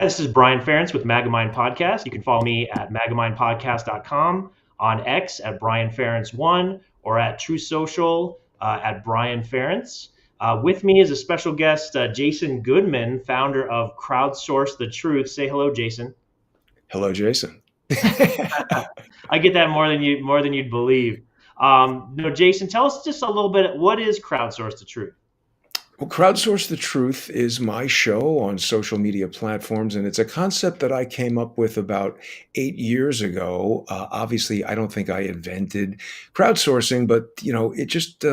This is Brian Ference with MAGAMind Podcast. You can follow me at magamindpodcast.com, on X at Brian Ference1, or at True Social at Brian Ference. With me is a special guest, Jason Goodman, founder of Crowdsource The Truth. Say hello, Jason. Hello, Jason. I get that more than you'd believe. No, Jason, tell us just a little bit. What is Crowdsource The Truth? Well, Crowdsource the Truth is my show on social media platforms, and it's a concept that I came up with about 8 years ago. Obviously, I don't think I invented crowdsourcing, but it just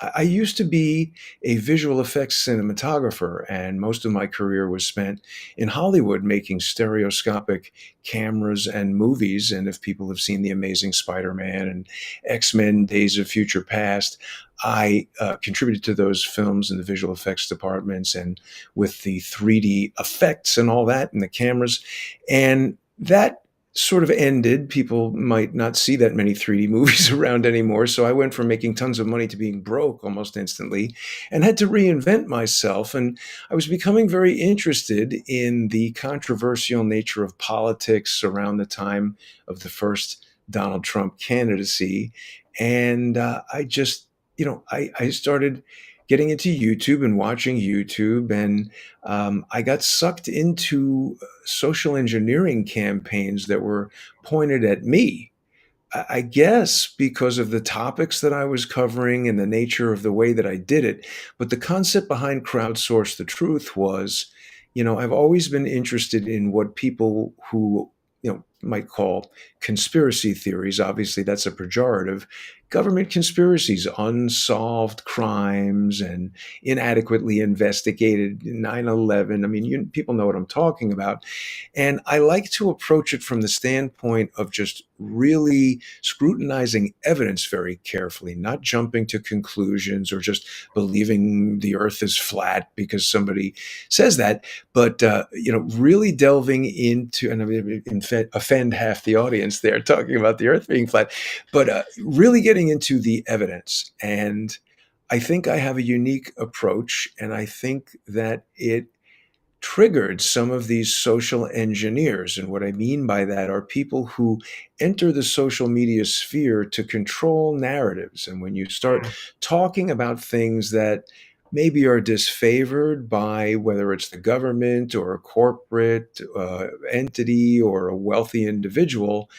I used to be a visual effects cinematographer, and most of my career was spent in Hollywood making stereoscopic cameras and movies. And if people have seen The Amazing Spider-Man and X-Men: Days of Future Past, I contributed to those films in the visual effects departments and with the 3D effects and all that and the cameras. And that sort of ended. People might not see that many 3D movies around anymore. So I went from making tons of money to being broke almost instantly and had to reinvent myself. And I was becoming very interested in the controversial nature of politics around the time of the first Donald Trump candidacy. And I started getting into YouTube and watching YouTube, and I got sucked into social engineering campaigns that were pointed at me. I guess because of the topics that I was covering and the nature of the way that I did it. But the concept behind Crowdsource the Truth was, I've always been interested in what people who, might call conspiracy theories. Obviously, that's a pejorative. Government conspiracies, unsolved crimes, and inadequately investigated 9/11. I mean, people know what I'm talking about. And I like to approach it from the standpoint of just really scrutinizing evidence very carefully, not jumping to conclusions or just believing the earth is flat because somebody says that, but really delving into, and I mean, offend half the audience there talking about the earth being flat, but really getting into the evidence. And I think I have a unique approach, and I think that it triggered some of these social engineers. And what I mean by that are people who enter the social media sphere to control narratives. And when you start talking about things that maybe are disfavored by whether it's the government or a corporate entity or a wealthy individual,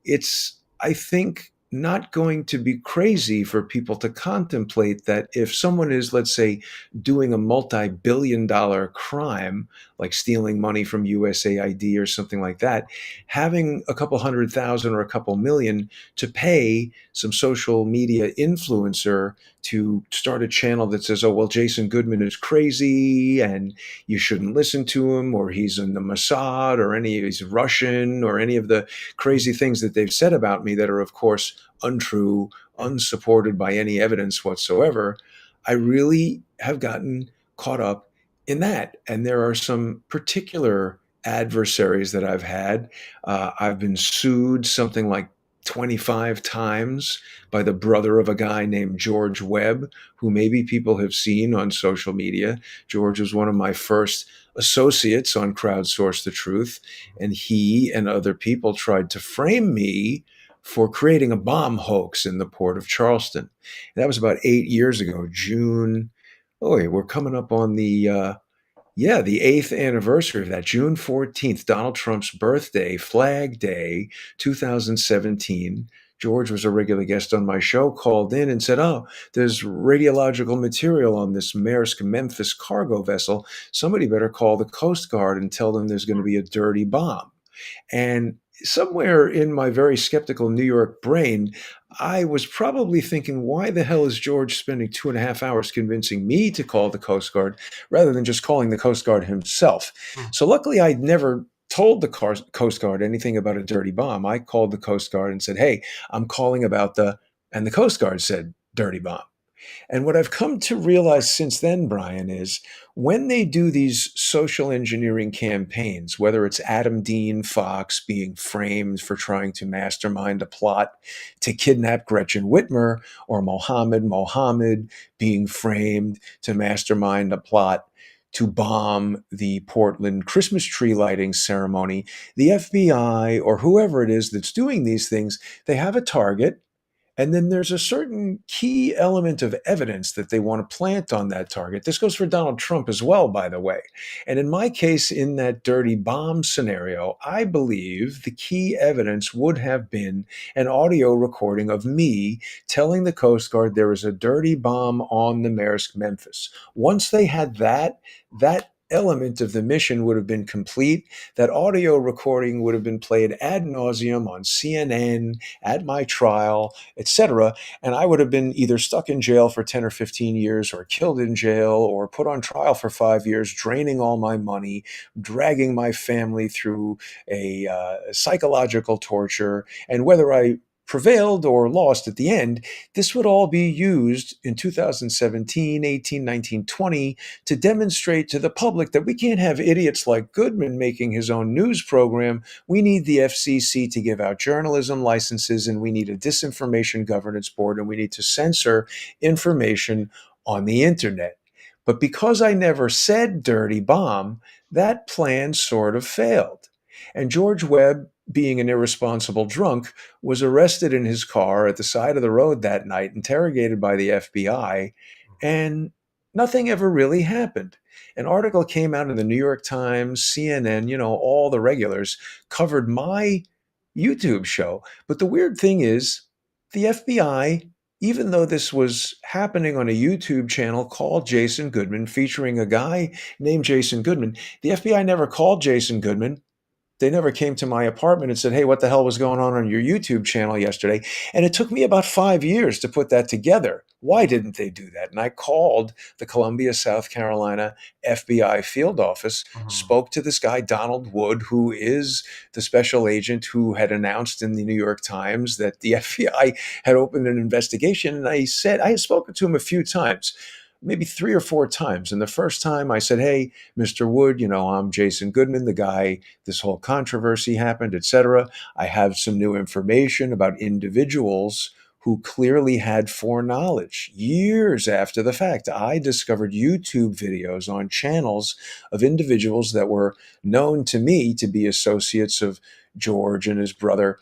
it's, I think, not going to be crazy for people to contemplate that if someone is, let's say, doing a multi-billion-dollar crime, like stealing money from USAID or something like that, having a couple 100,000 or a couple million to pay some social media influencer to start a channel that says, oh, well, Jason Goodman is crazy and you shouldn't listen to him, or he's in the Mossad, or he's Russian, or any of the crazy things that they've said about me that are, of course, untrue, unsupported by any evidence whatsoever. I really have gotten caught up in that. And there are some particular adversaries that I've had. I've been sued something like 25 times by the brother of a guy named George Webb, who maybe people have seen on social media. George was one of my first associates on Crowdsource the Truth, and he and other people tried to frame me for creating a bomb hoax in the port of Charleston. That was about 8 years ago, June. Oh, yeah, we're coming up on the eighth anniversary of that, June 14th, Donald Trump's birthday, Flag Day, 2017. George was a regular guest on my show, called in and said, oh, there's radiological material on this Maersk Memphis cargo vessel. Somebody better call the Coast Guard and tell them there's going to be a dirty bomb. And somewhere in my very skeptical New York brain, I was probably thinking, why the hell is George spending 2.5 hours convincing me to call the Coast Guard rather than just calling the Coast Guard himself? So luckily, I'd never told the Coast Guard anything about a dirty bomb. I called the Coast Guard and said, hey, I'm calling about and the Coast Guard said, dirty bomb. And what I've come to realize since then, Brian, is when they do these social engineering campaigns, whether it's Adam Dean Fox being framed for trying to mastermind a plot to kidnap Gretchen Whitmer, or Mohammed being framed to mastermind a plot to bomb the Portland Christmas tree lighting ceremony, the FBI or whoever it is that's doing these things, they have a target. And then there's a certain key element of evidence that they want to plant on that target. This goes for Donald Trump as well, by the way. And in my case, in that dirty bomb scenario, I believe the key evidence would have been an audio recording of me telling the Coast Guard there was a dirty bomb on the Maersk Memphis. Once they had that, that element of the mission would have been complete. That audio recording would have been played ad nauseum on CNN at my trial, etc. And I would have been either stuck in jail for 10 or 15 years or killed in jail or put on trial for 5 years, draining all my money, dragging my family through a psychological torture. And whether I prevailed or lost at the end, this would all be used in 2017, 18, 19, 20 to demonstrate to the public that we can't have idiots like Goodman making his own news program. We need the FCC to give out journalism licenses, and we need a disinformation governance board, and we need to censor information on the internet. But because I never said dirty bomb, that plan sort of failed. And George Webb, being an irresponsible drunk, was arrested in his car at the side of the road that night, interrogated by the FBI, and nothing ever really happened. An article came out in the New York Times, CNN, all the regulars covered my YouTube show. But the weird thing is, the FBI, even though this was happening on a YouTube channel called Jason Goodman, featuring a guy named Jason Goodman, the FBI never called Jason Goodman. They never came to my apartment and said, "Hey, what the hell was going on your YouTube channel yesterday?" And it took me about 5 years to put that together. Why didn't they do that? And I called the Columbia, South Carolina FBI field office, Mhm. spoke to this guy, Donald Wood, who is the special agent who had announced in the New York Times that the FBI had opened an investigation. And I said, I had spoken to him a few times, maybe 3 or 4 times. And the first time I said, "Hey, Mr. Wood, I'm Jason Goodman, the guy this whole controversy happened, etc. I have some new information about individuals who clearly had foreknowledge. Years after the fact, I discovered YouTube videos on channels of individuals that were known to me to be associates of George and his brother."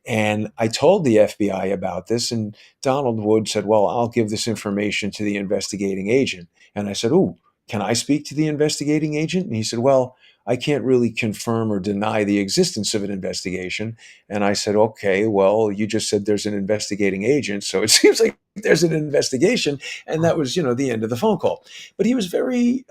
And I told the FBI about this, and Donald Wood said, "Well, I'll give this information to the investigating agent." And I said, "Ooh, can I speak to the investigating agent?" And he said, "Well, I can't really confirm or deny the existence of an investigation." And I said, "Okay, well, you just said there's an investigating agent, so it seems like there's an investigation." And that was, the end of the phone call. But he was very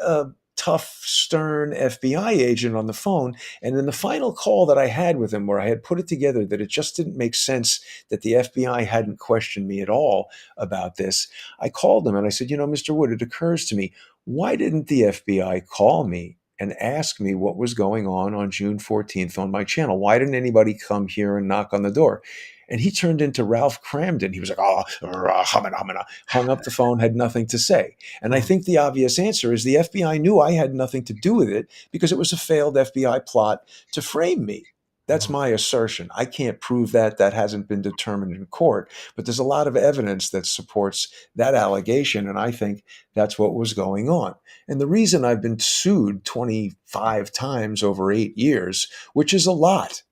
tough, stern FBI agent on the phone. And in the final call that I had with him, where I had put it together that it just didn't make sense that the FBI hadn't questioned me at all about this, I called him and I said, "Mr. Wood, it occurs to me, why didn't the FBI call me and ask me what was going on June 14th on my channel? Why didn't anybody come here and knock on the door?" And he turned into Ralph Cramden. He was like, "Oh, humana, humana," hung up the phone, had nothing to say. And I Mhm. think the obvious answer is the FBI knew I had nothing to do with it because it was a failed FBI plot to frame me. That's Mhm. my assertion. I can't prove that. That hasn't been determined in court. But there's a lot of evidence that supports that allegation. And I think that's what was going on. And the reason I've been sued 25 times over 8 years, which is a lot,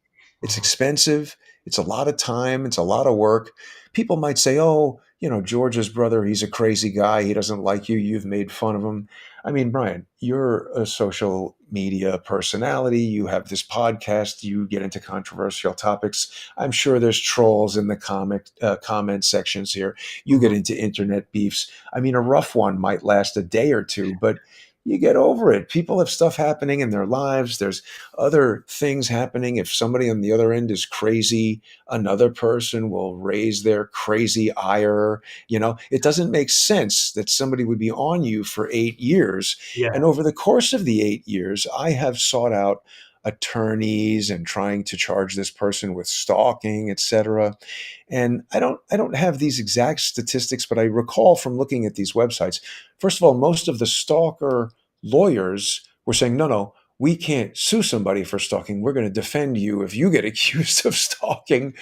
it's Mhm. expensive. It's a lot of time. It's a lot of work. People might say, "Oh, George's brother, he's a crazy guy. He doesn't like you. You've made fun of him." I mean, Brian, you're a social media personality. You have this podcast. You get into controversial topics. I'm sure there's trolls in the comment sections here. You get Mhm. into internet beefs. I mean, a rough one might last a day or two, but you get over it. People have stuff happening in their lives. There's other things happening. If somebody on the other end is crazy, another person will raise their crazy ire. It doesn't make sense that somebody would be on you for 8 years. And Yeah. over the course of the 8 years, I have sought out attorneys and trying to charge this person with stalking, etc. And I don't have these exact statistics, but I recall from looking at these websites, first of all, most of the stalker lawyers were saying, "No, no, we can't sue somebody for stalking. We're going to defend you if you get accused of stalking."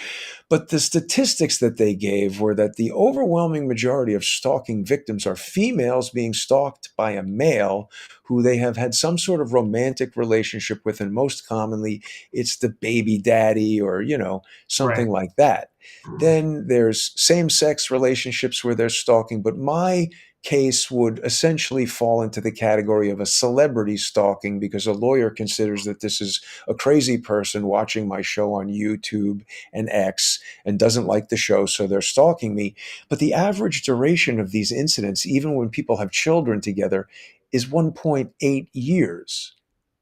But the statistics that they gave were that the overwhelming majority of stalking victims are females being stalked by a male who they have had some sort of romantic relationship with, and most commonly it's the baby daddy or, Right. something like that. Then there's same-sex relationships where they're stalking, but my case would essentially fall into the category of a celebrity stalking because a lawyer considers that this is a crazy person watching my show on YouTube and X and doesn't like the show, so they're stalking me. But the average duration of these incidents, even when people have children together, is 1.8 years.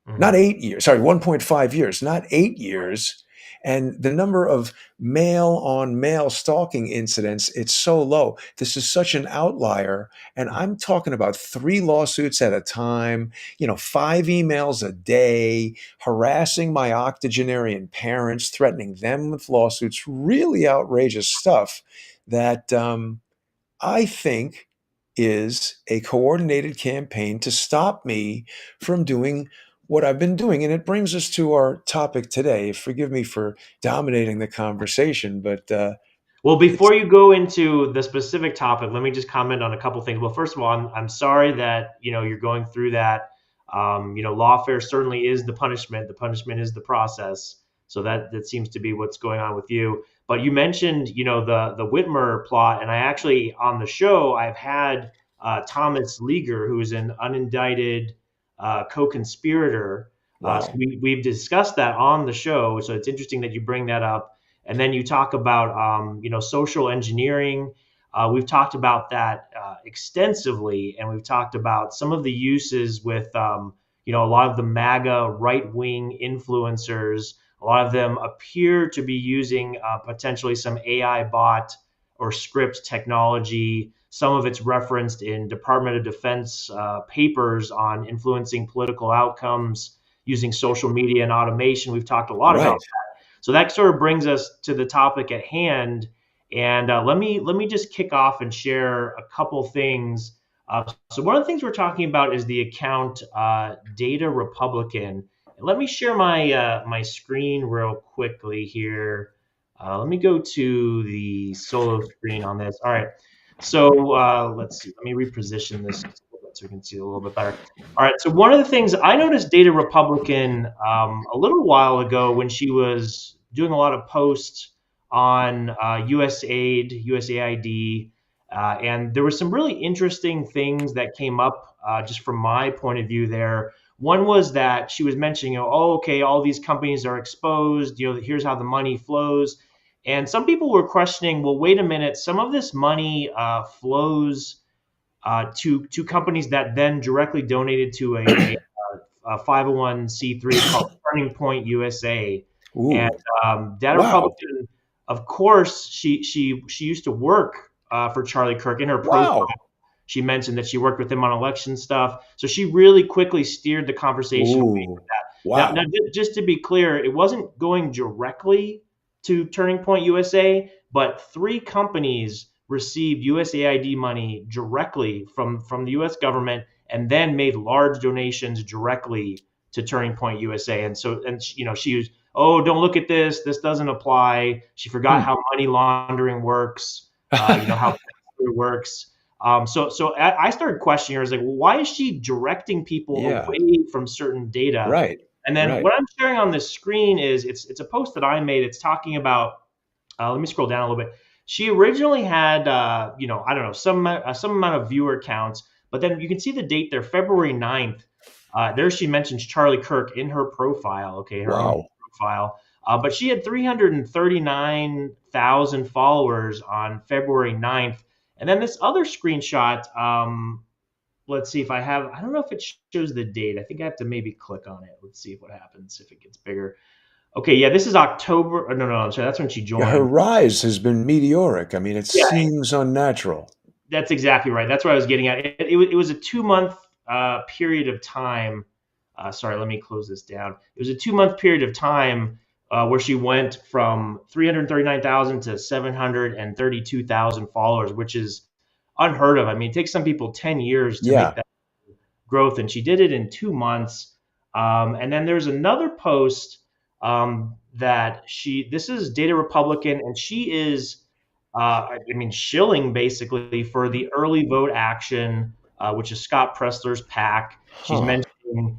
Not Mhm. 8 years, sorry, 1.5 years, not 8 years. And the number of male on male stalking incidents, it's so low. This is such an outlier. And I'm talking about 3 lawsuits at a time, 5 emails a day, harassing my octogenarian parents, threatening them with lawsuits, really outrageous stuff that I think is a coordinated campaign to stop me from doing what I've been doing. And it brings us to our topic today. Forgive me for dominating the conversation, but Well, it's before you go into the specific topic, let me just comment on a couple things. Well, first of all, I'm sorry that you're going through that. Lawfare certainly is the punishment. The punishment is the process. So that seems to be what's going on with you. But you mentioned the Whitmer plot, and I actually on the show I've had Thomas Leaguer, who's an unindicted co-conspirator. So wow. we've discussed that on the show. So it's interesting that you bring that up. And then you talk about, social engineering. We've talked about that extensively, and we've talked about some of the uses with, a lot of the MAGA right-wing influencers. A lot of them appear to be using potentially some AI bot or script technology. Some of it's referenced in Department of Defense papers on influencing political outcomes using social media and automation. We've talked a lot about Right. so that sort of brings us to the topic at hand. And let me just kick off and share a couple things. So one of the things we're talking about is the account Data Republican. And let me share my screen real quickly here. Let me go to the solo screen on this. All right. So let's see. Let me reposition this so we can see it a little bit better. All right. So one of the things I noticed Data Republican a little while ago when she was doing a lot of posts on USAID, USAID, and there were some really interesting things that came up just from my point of view there. One was that she was mentioning, oh, okay, all these companies are exposed. Here's how the money flows. And some people were questioning, well, wait a minute, some of this money flows to companies that then directly donated to a 501c3 called Turning Point USA. And Ooh, Data wow. Republican, of course, she used to work for Charlie Kirk in her profile. Wow. She mentioned that she worked with him on election stuff. So she really quickly steered the conversation away from Ooh, that. Now, wow. just to be clear, it wasn't going directly to Turning Point USA, but 3 companies received USAID money directly from the US government and then made large donations directly to Turning Point USA. And so, and she was, oh, don't look at this. This doesn't apply. She forgot Hmm. how money laundering works, how it works. So I started questioning her. I was like, well, why is she directing people Yeah, away from certain data? right, And then right. what I'm sharing on this screen is it's a post that I made. It's talking about. Let me scroll down a little bit. She originally had, I don't know, some amount of viewer counts, but then you can see the date there, February 9th. There she mentions Charlie Kirk in her profile, okay, her own Wow. profile. But she had 339,000 followers on February 9th. And then this other screenshot, let's see if I don't know if it shows the date. I think I have to maybe click on it. Let's see what happens if it gets bigger. Okay, yeah, this is October. No, I'm sorry. That's when she Yeah, her joined. rise has been meteoric. I mean, it Yeah, seems unnatural. that's exactly right. That's what I was getting at. It was a 2 month period of time. Sorry, let me close this down. It was a 2 month period of time where she went from 339,000 to 732,000 followers, which is unheard of. I mean, it takes some people 10 years to make Yeah. that growth, and she did it in 2 months. And then there's another post that this is Data Republican, and she is, I mean, shilling basically for the early vote action which is Scott Pressler's PAC. She's Huh. mentioning,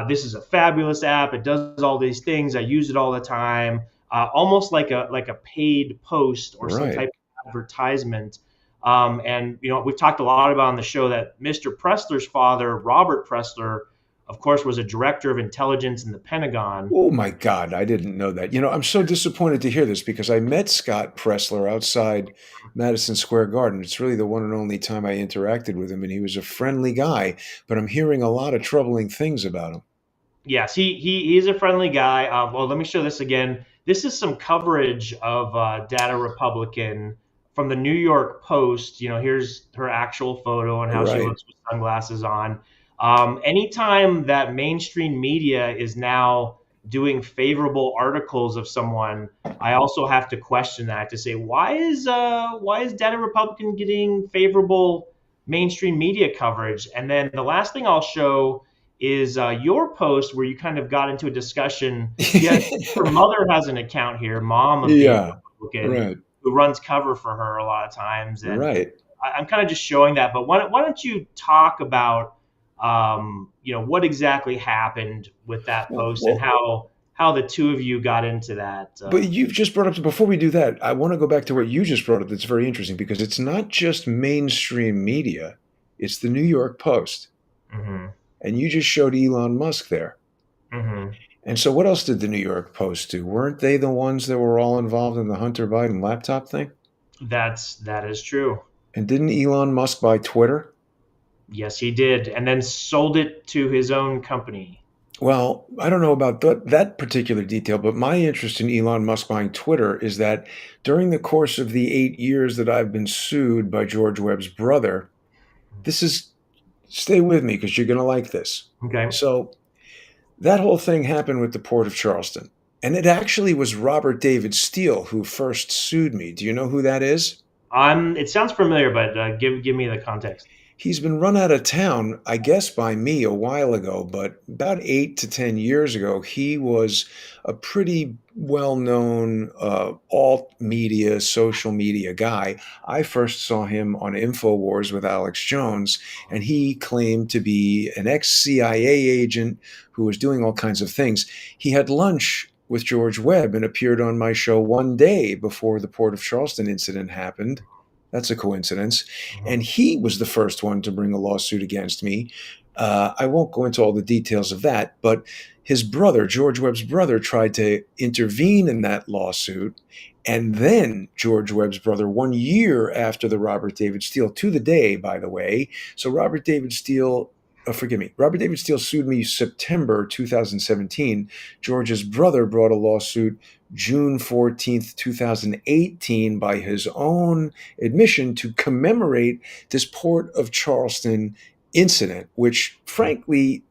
this is a fabulous app. It does all these things. I use it all the time. Almost like a paid post or some Right. type of advertisement. And we've talked a lot about on the show that Mr. Pressler's father, Robert Pressler, of course, was a director of intelligence in the Pentagon. Oh my God, I didn't know that. I'm so disappointed to hear this because I met Scott Pressler outside Madison Square Garden. It's really the one and only time I interacted with him, and he was a friendly guy, but I'm hearing a lot of troubling things about him. Yes, he is a friendly guy. Well, let me show this again. This is some coverage of Data Republican from the New York Post. Here's her actual photo and how she Right. looks with sunglasses on. Anytime that mainstream media is now doing favorable articles of someone, I also have to question that to say why is Data Republican getting favorable mainstream media coverage? And then the last thing I'll show is your post where you kind of got into a discussion. Yeah, her mother has an account here, mom of Data Yeah. Republican, Right. who runs cover for her a lot of times, and Right. I'm kind of just showing that. But why don't you talk about what exactly happened with that Well, post and well, how the two of you got into that? but you've just brought up, before we do that, I want to go back to what you just brought up. That's very interesting because it's not just mainstream media, it's the New York Post. Hmm. And you just showed Elon Musk there. Hmm. And so, what else did the New York Post do? Weren't they the ones that were all involved in the Hunter Biden laptop thing? That is true. And didn't Elon Musk buy Twitter? Yes, he did, and then sold it to his own company. Well, I don't know about that particular detail, but my interest in Elon Musk buying Twitter is that during the course of the 8 years that I've been sued by George Webb's brother, this is, stay with me because you're going to like this. Okay. So, that whole thing happened with the Port of Charleston. And it actually was Robert David Steele who first sued me. Do you know who that is? It sounds familiar, but give me the context. He's been run out of town, I guess, by me a while ago, but about 8 to 10 years ago, he was a pretty well known alt media, social media guy. I first saw him on InfoWars with Alex Jones, and he claimed to be an ex CIA agent who was doing all kinds of things. He had lunch with George Webb and appeared on my show one day before the Port of Charleston incident happened. That's a coincidence. And Mhm. he was the first one to bring a lawsuit against me. I won't go into all the details of that, but his brother, George Webb's brother, tried to intervene in that lawsuit. And then George Webb's brother, 1 year after the Robert David Steele, to the day, by the way. So Robert David Steele, forgive me, Robert David Steele sued me September 2017. George's brother brought a lawsuit June 14th, 2018, by his own admission to commemorate this Port of Charleston incident, which frankly,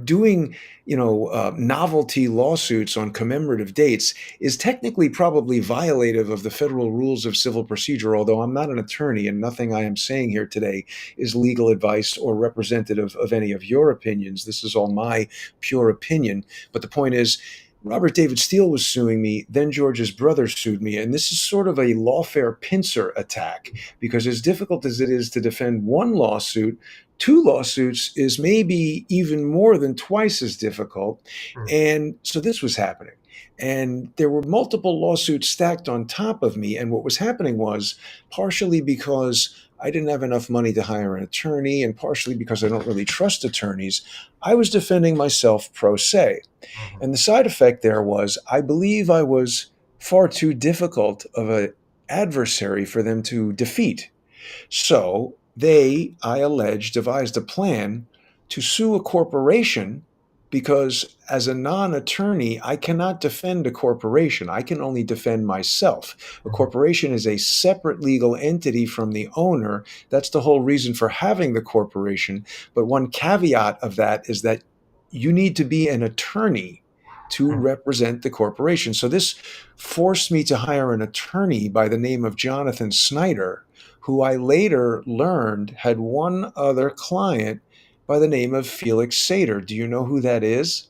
doing, novelty lawsuits on commemorative dates is technically probably violative of the federal rules of civil procedure, although I'm not an attorney and nothing I am saying here today is legal advice or representative of any of your opinions. This is all my pure opinion. But the point is, Robert David Steele was suing me, then George's brother sued me, and this is sort of a lawfare pincer attack because as difficult as it is to defend one lawsuit, two lawsuits is maybe even more than twice as difficult. Mhm. And so this was happening. And there were multiple lawsuits stacked on top of me. And what was happening was partially because I didn't have enough money to hire an attorney, and partially because I don't really trust attorneys, I was defending myself pro se. Mhm. And the side effect there was I believe I was far too difficult of an adversary for them to defeat. So they, I allege, devised a plan to sue a corporation because as a non-attorney, I cannot defend a corporation. I can only defend myself. A Mhm. corporation is a separate legal entity from the owner. That's the whole reason for having the corporation. But one caveat of that is that you need to be an attorney to Mhm. represent the corporation. So this forced me to hire an attorney by the name of Jonathan Snyder, who I later learned had one other client by the name of Felix Sater. Do you know who that is?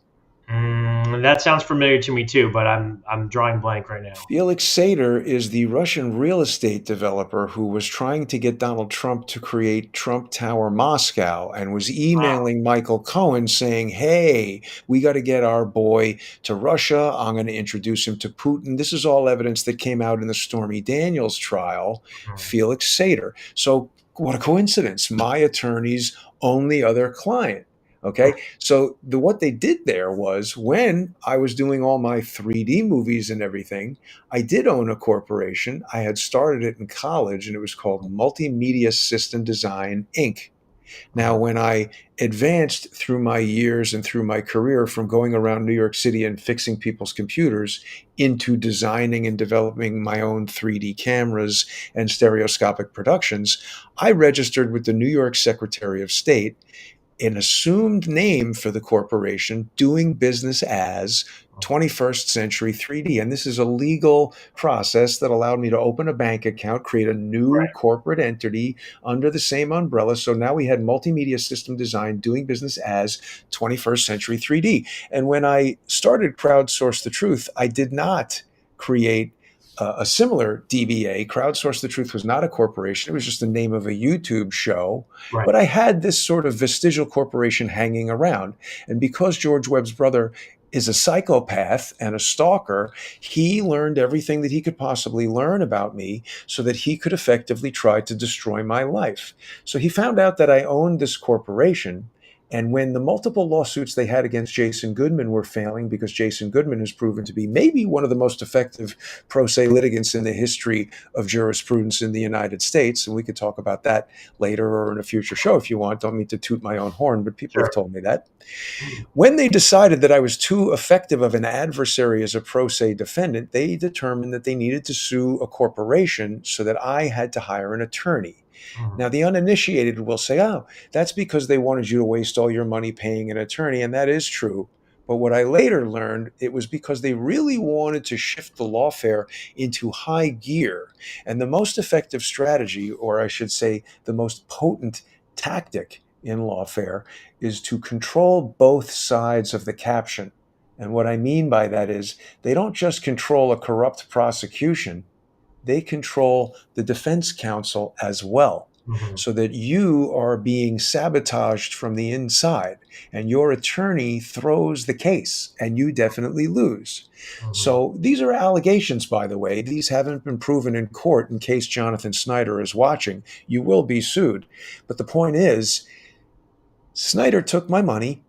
That sounds familiar to me too, but I'm drawing blank right now. Felix Sater is the Russian real estate developer who was trying to get Donald Trump to create Trump Tower Moscow and was Wow. emailing Michael Cohen saying, hey, we got to get our boy to Russia. I'm going to introduce him to Putin. This is all evidence that came out in the Stormy Daniels trial, Mhm. Felix Sater. So, what a coincidence. My attorney's only other client. Okay, so what they did there was when I was doing all my 3D movies and everything, I did own a corporation. I had started it in college and it was called Multimedia System Design Inc. Now, Mhm. when I advanced through my years and through my career from going around New York City and fixing people's computers into designing and developing my own 3D cameras and stereoscopic productions, I registered with the New York Secretary of State an assumed name for the corporation doing business as 21st Century 3D. And this is a legal process that allowed me to open a bank account, create a new Right. corporate entity under the same umbrella. So now we had multimedia system design doing business as 21st Century 3D. And when I started Crowdsource the Truth, I did not create a similar DBA. Crowdsource the Truth was not a corporation. It was just the name of a YouTube show, Right. but I had this sort of vestigial corporation hanging around. And because George Webb's brother is a psychopath and a stalker, he learned everything that he could possibly learn about me so that he could effectively try to destroy my life. So he found out that I owned this corporation. And when the multiple lawsuits they had against Jason Goodman were failing, because Jason Goodman has proven to be maybe one of the most effective pro se litigants in the history of jurisprudence in the United States, and we could talk about that later or in a future show if you want. Don't mean to toot my own horn, but people have Sure. told me that. When they decided that I was too effective of an adversary as a pro se defendant, they determined that they needed to sue a corporation so that I had to hire an attorney. Mhm. Now, the uninitiated will say, oh, that's because they wanted you to waste all your money paying an attorney. And that is true. But what I later learned, it was because they really wanted to shift the lawfare into high gear. And the most effective strategy, or I should say, the most potent tactic in lawfare, is to control both sides of the caption. And what I mean by that is they don't just control a corrupt prosecution, they control the defense counsel as well, Mhm. so that you are being sabotaged from the inside and your attorney throws the case and you definitely lose. Mhm. So these are allegations, by the way. These haven't been proven in court. In case Jonathan Snyder is watching, you will be sued. But the point is, Snyder took my money,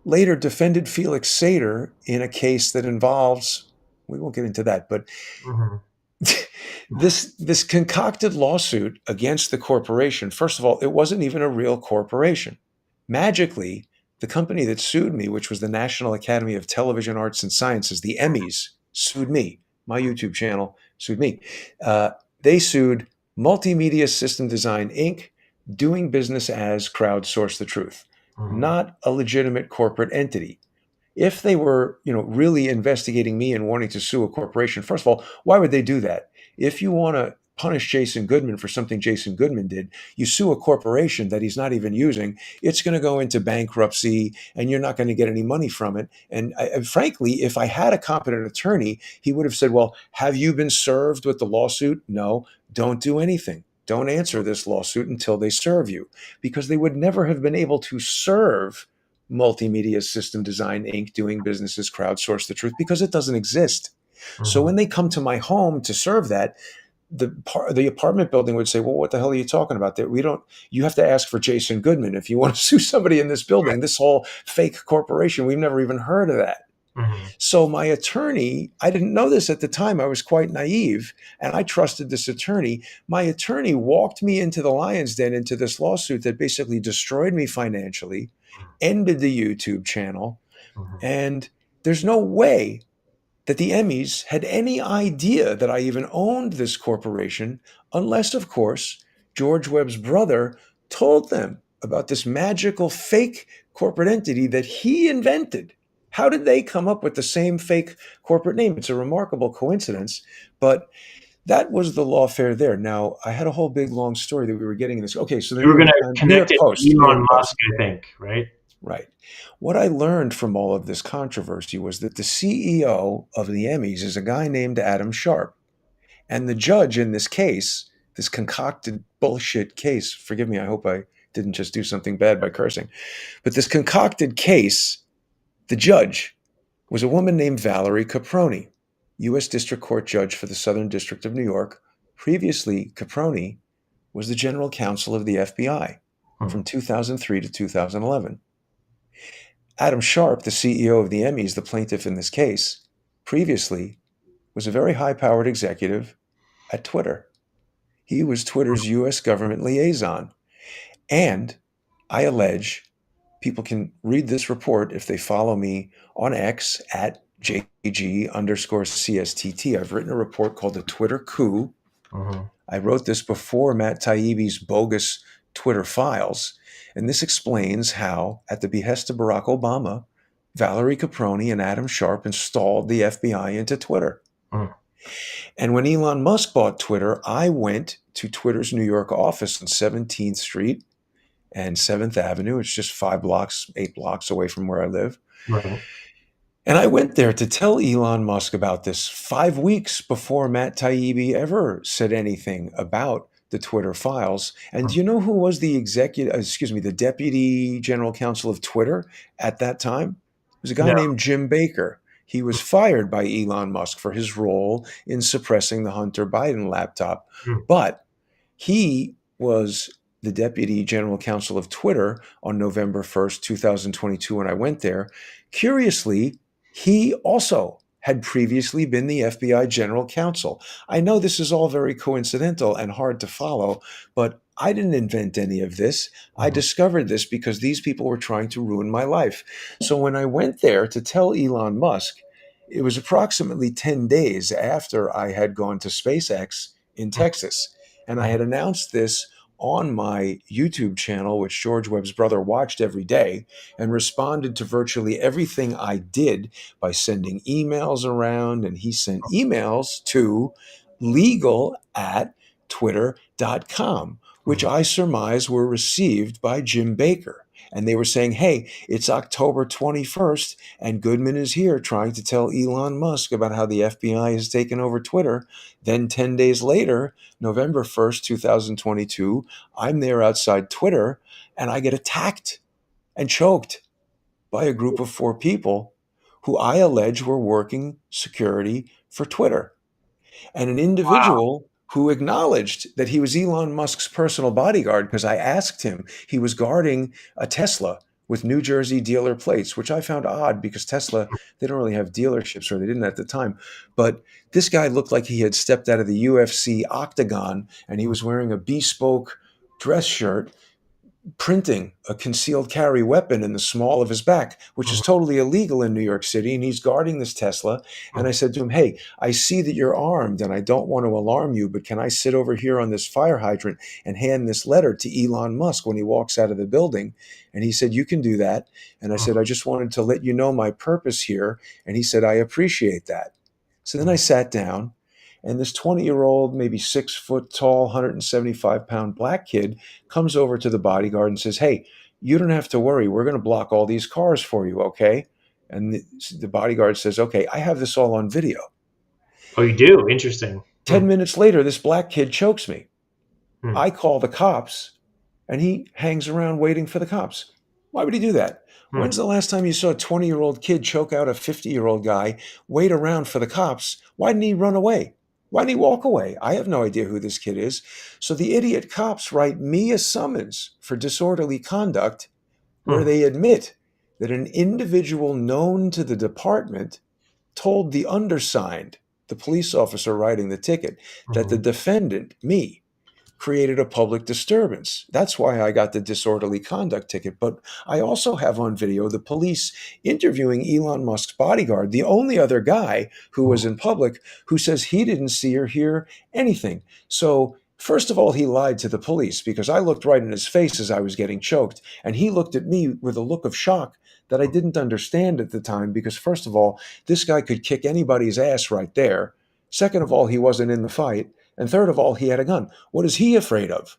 later defended Felix Sater in a case that involves, we won't get into that, but Mhm. this concocted lawsuit against the corporation, first of all, it wasn't even a real corporation. Magically, the company that sued me, which was the National Academy of Television Arts and Sciences, the Emmys, sued me. My YouTube channel sued me. Uh, they sued Multimedia System Design Inc., doing business as Crowdsource the Truth, Mhm. not a legitimate corporate entity. If they were, really investigating me and wanting to sue a corporation, first of all, why would they do that? If you want to punish Jason Goodman for something Jason Goodman did, you sue a corporation that he's not even using, it's going to go into bankruptcy and you're not going to get any money from it. And frankly, if I had a competent attorney, he would have said, well, have you been served with the lawsuit? No, don't do anything. Don't answer this lawsuit until they serve you, because they would never have been able to serve Multimedia System Design Inc., doing business as Crowdsource the Truth, because it doesn't exist. So Mhm. when they come to my home to serve that, the apartment building would say, "Well, what the hell are you talking about? That we don't. You have to ask for Jason Goodman if you want to sue somebody in this building. This whole fake corporation, we've never even heard of that." Mhm. So my attorney, I didn't know this at the time. I was quite naive, and I trusted this attorney. My attorney walked me into the lion's den, into this lawsuit that basically destroyed me financially, ended the YouTube channel, Mhm. and there's no way that the Emmys had any idea that I even owned this corporation, unless, of course, George Webb's brother told them about this magical fake corporate entity that he invented. How did they come up with the same fake corporate name? It's a remarkable coincidence, but that was the lawfare there. Now, I had a whole big long story that we were getting in this. Okay, so the You were going to New connect York it Post, to New Elon York Musk, Post. I think, right? Right. What I learned from all of this controversy was that the CEO of the Emmys is a guy named Adam Sharp. And the judge in this case, this concocted bullshit case, forgive me, I hope I didn't just do something bad by cursing, but this concocted case, the judge was a woman named Valerie Caproni, U.S. District Court Judge for the Southern District of New York. Previously, Caproni was the general counsel of the FBI Hmm. from 2003 to 2011. Adam Sharp, the CEO of the Emmys, the plaintiff in this case, previously was a very high powered executive at Twitter. He was Twitter's US government liaison. And I allege people can read this report if they follow me on X at JG_CSTT. I've written a report called The Twitter Coup. Hmm. I wrote this before Matt Taibbi's bogus Twitter files. And this explains how, at the behest of Barack Obama, Valerie Caproni and Adam Sharp installed the FBI into Twitter. Hmm. And when Elon Musk bought Twitter, I went to Twitter's New York office on 17th Street and 7th Avenue. It's just 5 blocks, 8 blocks away from where I live. Right. And I went there to tell Elon Musk about this 5 weeks before Matt Taibbi ever said anything about the Twitter files. And Hmm. do you know who was the the deputy general counsel of Twitter at that time? It was a guy No. named Jim Baker. He was fired by Elon Musk for his role in suppressing the Hunter Biden laptop. Hmm. But he was the deputy general counsel of Twitter on November 1st, 2022, when I went there. Curiously, he also had previously been the FBI general counsel. I know this is all very coincidental and hard to follow, but I didn't invent any of this. I Hmm. discovered this because these people were trying to ruin my life. So when I went there to tell Elon Musk, it was approximately 10 days after I had gone to SpaceX in Texas. And I Hmm. had announced this on my YouTube channel, which George Webb's brother watched every day, and responded to virtually everything I did by sending emails around. And he sent emails to legal@twitter.com, which Hmm. I surmise were received by Jim Baker. And they were saying, hey, it's October 21st, and Goodman is here trying to tell Elon Musk about how the FBI has taken over Twitter. Then 10 days later, November 1st, 2022, I'm there outside Twitter, and I get attacked and choked by a group of 4 people who I allege were working security for Twitter. And an Wow. individual who acknowledged that he was Elon Musk's personal bodyguard, because I asked him, he was guarding a Tesla with New Jersey dealer plates, which I found odd because Tesla, they don't really have dealerships, or they didn't at the time. But this guy looked like he had stepped out of the UFC octagon, and he was wearing a bespoke dress shirt printing a concealed carry weapon in the small of his back, which is Hmm. totally illegal in New York City. And he's guarding this Tesla. And I said to him, hey, I see that you're armed and I don't want to alarm you, but can I sit over here on this fire hydrant and hand this letter to Elon Musk when he walks out of the building? And he said, you can do that. And I said, I just wanted to let you know my purpose here. And he said, I appreciate that. So then I sat down, and this 20-year-old, maybe 6 foot tall, 175-pound black kid comes over to the bodyguard and says, hey, you don't have to worry. We're going to block all these cars for you, okay? And the bodyguard says, okay, I have this all on video. Oh, you do? Interesting. 10 minutes later, this black kid chokes me. Hmm. I call the cops, and he hangs around waiting for the cops. Why would he do that? Hmm. When's the last time you saw a 20-year-old kid choke out a 50-year-old guy, wait around for the cops? Why didn't he run away? Why didn't he walk away? I have no idea who this kid is. So the idiot cops write me a summons for disorderly conduct, where Hmm. they admit that an individual known to the department told the undersigned, the police officer writing the ticket, that the Hmm. defendant, me, created a public disturbance. That's why I got the disorderly conduct ticket. But I also have on video the police interviewing Elon Musk's bodyguard, the only other guy who was in public, who says he didn't see or hear anything. So, first of all, he lied to the police because I looked right in his face as I was getting choked. And he looked at me with a look of shock that I didn't understand at the time because, first of all, this guy could kick anybody's ass right there. Second of all, he wasn't in the fight. And third of all, he had a gun. What is he afraid of?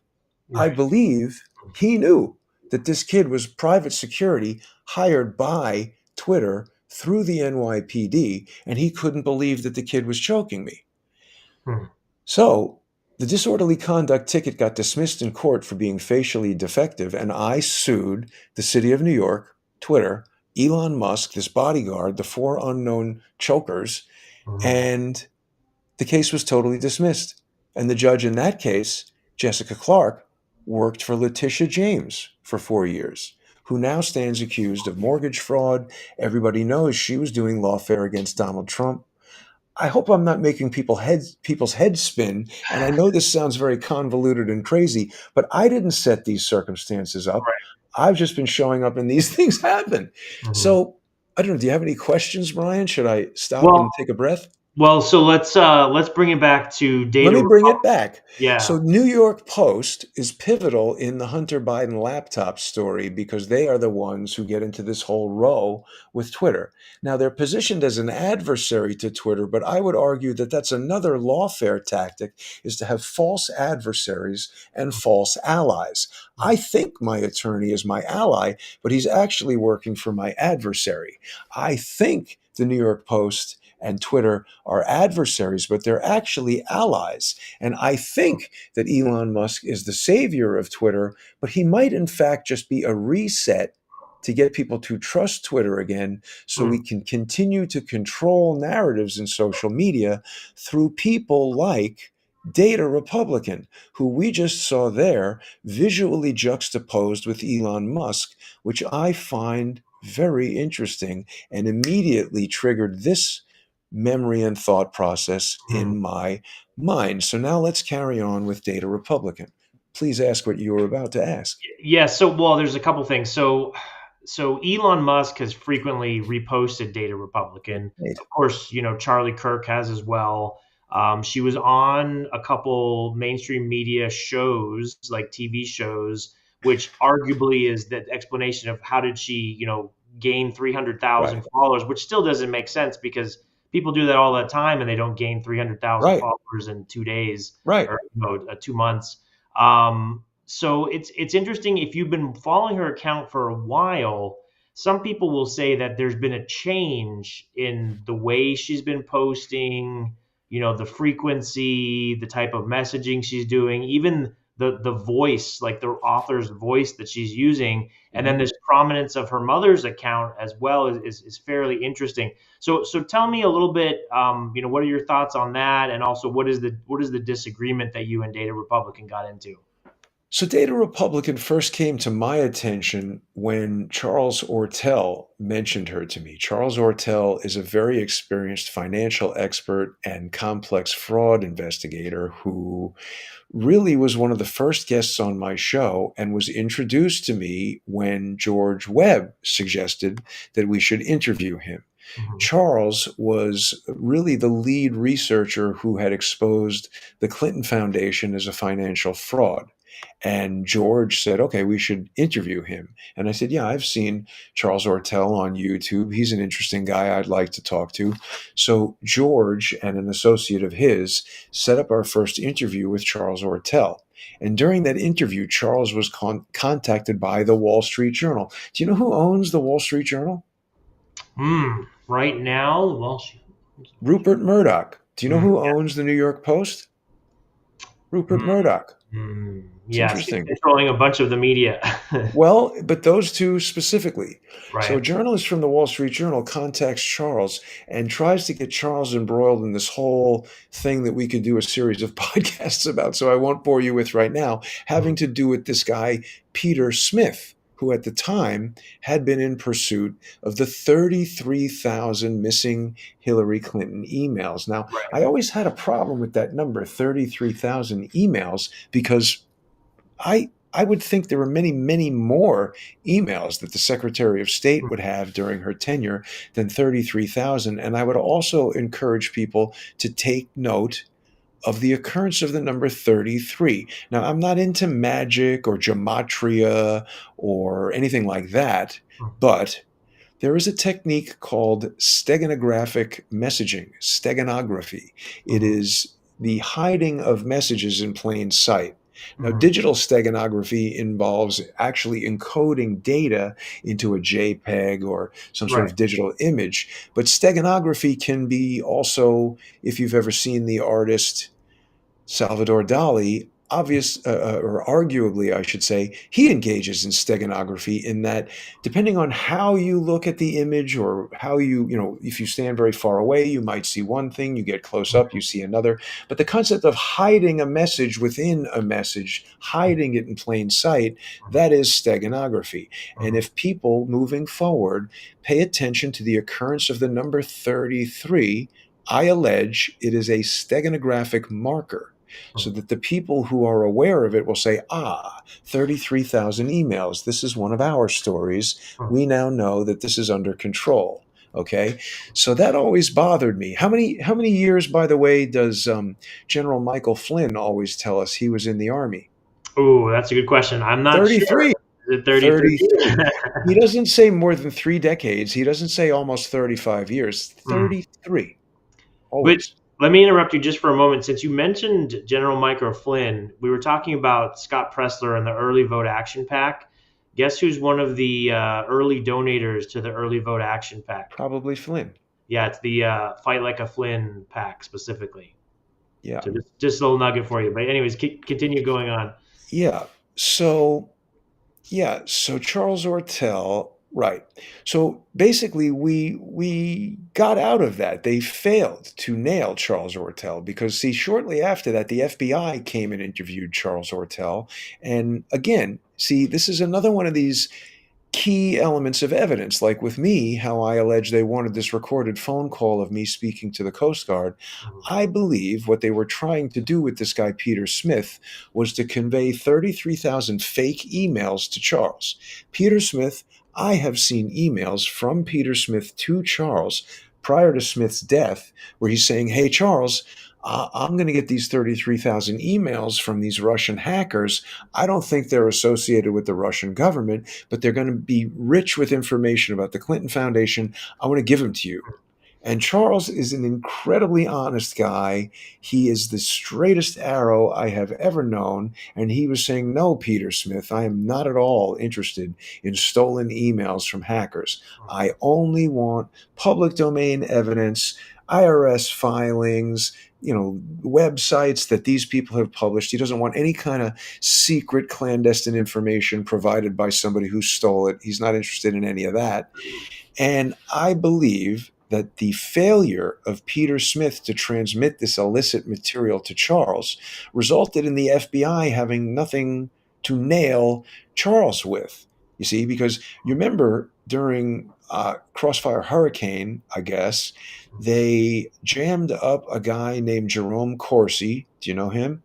I Right. believe he knew that this kid was private security hired by Twitter through the NYPD, and he couldn't believe that the kid was choking me. Hmm. So the disorderly conduct ticket got dismissed in court for being facially defective, and I sued the city of New York, Twitter, Elon Musk, this bodyguard, the four unknown chokers, Mhm. and the case was totally dismissed. And the judge in that case, Jessica Clark, worked for Letitia James for 4 years, who now stands accused of mortgage fraud. Everybody knows she was doing lawfare against Donald Trump. I hope I'm not making people's heads spin. And I know this sounds very convoluted and crazy, but I didn't set these circumstances up. Right. I've just been showing up and these things happen. Mhm. So I don't know. Do you have any questions, Brian? Should I stop Well, and take a breath? so let's bring it back to Let Data me bring it Republic. back. Yeah. So, New York Post is pivotal in the Hunter Biden laptop story because they are the ones who get into this whole row with Twitter. Now, they're positioned as an adversary to Twitter, but I would argue that that's another lawfare tactic, is to have false adversaries and false allies. I think my attorney is my ally, but he's actually working for my adversary. I think the New York Post and Twitter are adversaries, but they're actually allies. And I think that Elon Musk is the savior of Twitter, but he might, in fact, just be a reset to get people to trust Twitter again so we Mm. can continue to control narratives in social media through people like Data Republican, who we just saw there visually juxtaposed with Elon Musk, which I find very interesting and immediately triggered this memory and thought process Mm. in my mind. So now let's carry on with Data Republican. Please ask what you were about to ask. Yeah, so well, there's a couple things. So Elon Musk has frequently reposted Data Republican. Right. Of course, Charlie Kirk has as well. She was on a couple mainstream media shows, like TV shows, which arguably is the explanation of how did she, gain 300,000 Right. followers, which still doesn't make sense because people do that all the time and they don't gain 300,000 Right. followers in 2 days Right. or 2 months. So it's interesting if you've been following her account for a while. Some people will say that there's been a change in the way she's been posting, the frequency, the type of messaging she's doing, even the voice, like the author's voice that she's using. And then Mhm. this prominence of her mother's account as well is fairly interesting. So tell me a little bit, what are your thoughts on that? And also what is the disagreement that you and Data Republican got into? So, Data Republican first came to my attention when Charles Ortel mentioned her to me. Charles Ortel is a very experienced financial expert and complex fraud investigator who really was one of the first guests on my show and was introduced to me when George Webb suggested that we should interview him. Mhm. Charles was really the lead researcher who had exposed the Clinton Foundation as a financial fraud. And George said, okay, we should interview him. And I said, yeah, I've seen Charles Ortel on YouTube. He's an interesting guy I'd like to talk to. So George and an associate of his set up our first interview with Charles Ortel. And during that interview, Charles was contacted by the Wall Street Journal. Do you know who owns the Wall Street Journal? Right now, well, Rupert Murdoch. Do you know mm, who owns the New York Post? Rupert mm, Murdoch. It's yeah, she's interesting. controlling a bunch of the media. Well, but those two specifically. So a Right. journalist from the Wall Street Journal contacts Charles and tries to get Charles embroiled in this whole thing that we could do a series of podcasts about, so I won't bore you with right now, having Mhm. to do with this guy, Peter Smith, who at the time had been in pursuit of the 33,000 missing Hillary Clinton emails. Now, Right. I always had a problem with that number, 33,000 emails, because I would think there were many, many more emails that the Secretary of State would have during her tenure than 33,000. And I would also encourage people to take note of the occurrence of the number 33. Now, I'm not into magic or gematria or anything like that, Mm. but there is a technique called steganographic messaging, steganography. It Mhm. is the hiding of messages in plain sight. Now, Mhm. digital steganography involves actually encoding data into a JPEG or some sort Right. of digital image. But steganography can be also, if you've ever seen the artist Salvador Dali, or arguably, I should say, he engages in steganography in that depending on how you look at the image or how if you stand very far away, you might see one thing, you get close up, you see another. But the concept of hiding a message within a message, hiding it in plain sight, that is steganography. And Mhm. if people moving forward pay attention to the occurrence of the number 33, I allege it is a steganographic marker so Mhm. that the people who are aware of it will say, 33,000 emails. This is one of our stories. Mhm. We now know that this is under control. Okay. So that always bothered me. How many years, by the way, does General Michael Flynn always tell us he was in the Army? Ooh, that's a good question. I'm not sure. 33. Is it 33. 33? He doesn't say more than 3 decades. He doesn't say almost 35 years. Mhm. 33. Which, Always. let me interrupt you just for a moment. Since you mentioned General Michael Flynn, we were talking about Scott Pressler and the Early Vote Action PAC. Guess who's one of the early donators to the Early Vote Action PAC? Probably Flynn. Yeah, it's the Fight Like a Flynn PAC specifically. Yeah. So just a little nugget for you. But anyways, continue going on. Yeah. So so Charles Ortel, right. So basically we got out of that. They failed to nail Charles Ortel because see, shortly after that, the FBI came and interviewed Charles Ortel. And again, see, this is another one of these key elements of evidence, like with me, how I allege they wanted this recorded phone call of me speaking to the Coast Guard. Mhm. I believe what they were trying to do with this guy, Peter Smith, was to convey 33,000 fake emails to Charles. Peter Smith, I have seen emails from Peter Smith to Charles prior to Smith's death, where he's saying, hey, Charles, I'm going to get these 33,000 emails from these Russian hackers. I don't think they're associated with the Russian government, but they're going to be rich with information about the Clinton Foundation. I want to give them to you. And Charles is an incredibly honest guy. He is the straightest arrow I have ever known. And he was saying, no, Peter Smith, I am not at all interested in stolen emails from hackers. I only want public domain evidence, IRS filings, websites that these people have published. He doesn't want any kind of secret clandestine information provided by somebody who stole it. He's not interested in any of that. And I believe that the failure of Peter Smith to transmit this illicit material to Charles resulted in the FBI having nothing to nail Charles with. You see, because you remember during Crossfire Hurricane, I guess, they jammed up a guy named Jerome Corsi. Do you know him?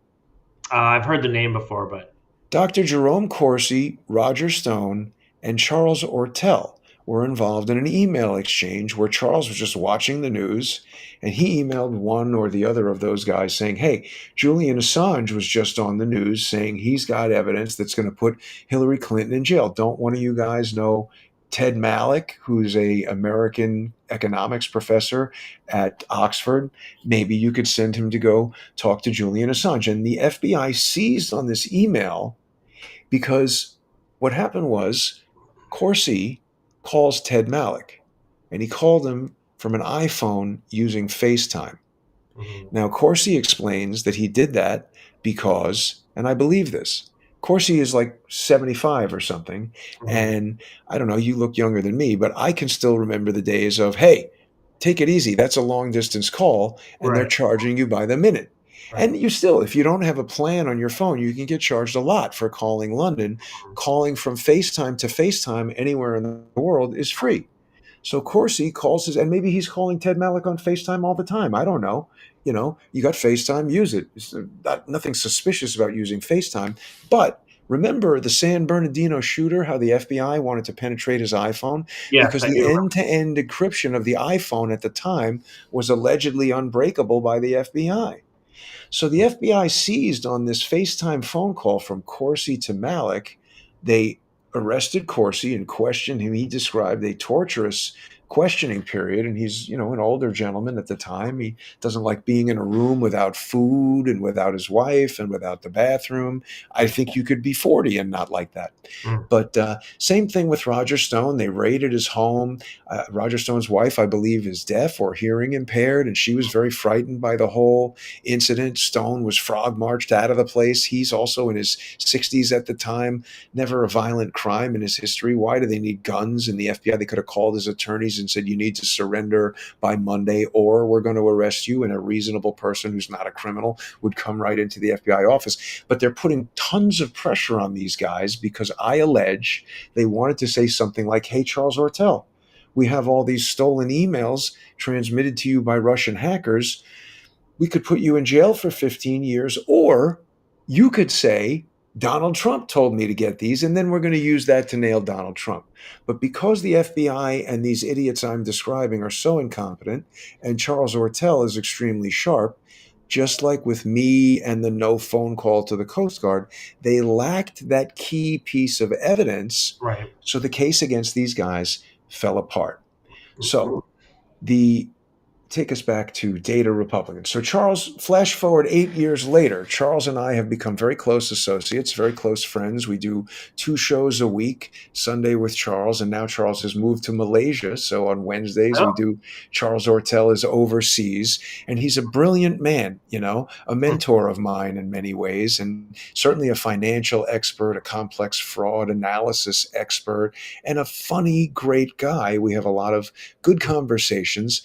I've heard the name before, but Dr. Jerome Corsi, Roger Stone, and Charles Ortel were involved in an email exchange where Charles was just watching the news and he emailed one or the other of those guys saying, hey, Julian Assange was just on the news saying he's got evidence that's going to put Hillary Clinton in jail. Don't one of you guys know Ted Malloch, who's a American economics professor at Oxford? Maybe you could send him to go talk to Julian Assange. And the FBI seized on this email because what happened was Corsi calls Ted Malloch, and he called him from an iPhone using FaceTime. mhm. Now, Corsi explains that he did that because, and I believe this, Corsi is like 75 or something. Mhm. And I don't know, you look younger than me, but I can still remember the days of, hey, take it easy. That's a long distance call, and they're Right, charging you by the minute. right. And you still, if you don't have a plan on your phone, you can get charged a lot for calling London. Calling from FaceTime to FaceTime anywhere in the world is free. So Corsi calls his, and maybe he's calling Ted Malloch on FaceTime all the time. I don't know. You got FaceTime, use it. It's nothing suspicious about using FaceTime. But remember the San Bernardino shooter, how the FBI wanted to penetrate his iPhone? Yes, Because I the do. end to end encryption of the iPhone at the time was allegedly unbreakable by the FBI. So the FBI seized on this FaceTime phone call from Corsi to Malloch. They arrested Corsi and questioned him. He described a torturous questioning period, and he's, an older gentleman at the time. He doesn't like being in a room without food and without his wife and without the bathroom. I think you could be 40 and not like that. Mm. But same thing with Roger Stone. They raided his home. Roger Stone's wife, I believe, is deaf or hearing impaired, and she was very frightened by the whole incident. Stone was frog marched out of the place. He's also in his 60s at the time. Never a violent crime in his history. Why do they need guns in the FBI? They could have called his attorneys and said, you need to surrender by Monday, or we're going to arrest you. And a reasonable person who's not a criminal would come right into the FBI office. But they're putting tons of pressure on these guys because I allege they wanted to say something like, hey, Charles Ortel, we have all these stolen emails transmitted to you by Russian hackers. We could put you in jail for 15 years, or you could say, Donald Trump told me to get these, and then we're going to use that to nail Donald Trump. But because the FBI and these idiots I'm describing are so incompetent, and Charles Ortel is extremely sharp, just like with me and the no phone call to the Coast Guard, they lacked that key piece of evidence. Right. So the case against these guys fell apart. So the take us back to Data Republicans. So Charles, flash forward 8 years later, Charles and I have become very close associates, very close friends. We do 2 shows a week, Sunday with Charles, and now Charles has moved to Malaysia. So on Wednesdays, we Oh. do Charles Ortel is overseas, and he's a brilliant man, a mentor of mine in many ways, and certainly a financial expert, a complex fraud analysis expert, and a funny, great guy. We have a lot of good conversations.